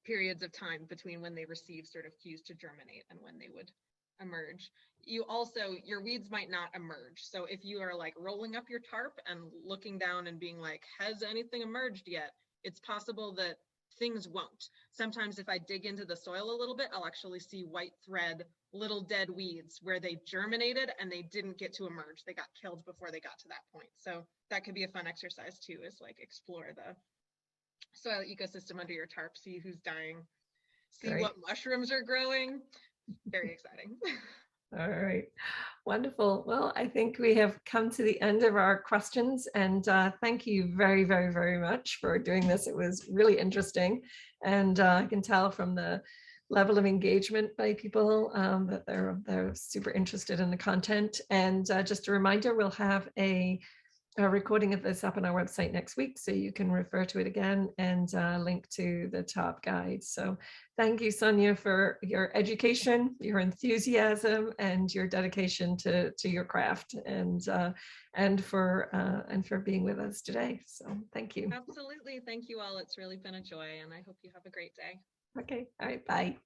periods of time between when they receive sort of cues to germinate and when they would emerge. You also, your weeds might not emerge. So if you are like rolling up your tarp and looking down and being like, has anything emerged yet? It's possible that things won't. Sometimes if I dig into the soil a little bit, I'll actually see white thread, little dead weeds where they germinated and they didn't get to emerge. They got killed before they got to that point. So that could be a fun exercise too, is like explore the soil ecosystem under your tarp, see who's dying, see Great. what mushrooms are growing. Very exciting. All right, wonderful. Well, I think we have come to the end of our questions, and thank you very, very, very much for doing this. It was really interesting, and I can tell from the level of engagement by people that they're super interested in the content. And just a reminder, we'll have a recording of this up on our website next week, so you can refer to it again and link to the top guide. So thank you, Sonia, for your education, your enthusiasm, and your dedication to your craft, and for being with us today. So thank you. Absolutely. Thank you all. It's really been a joy, and I hope you have a great day. Okay. All right. Bye.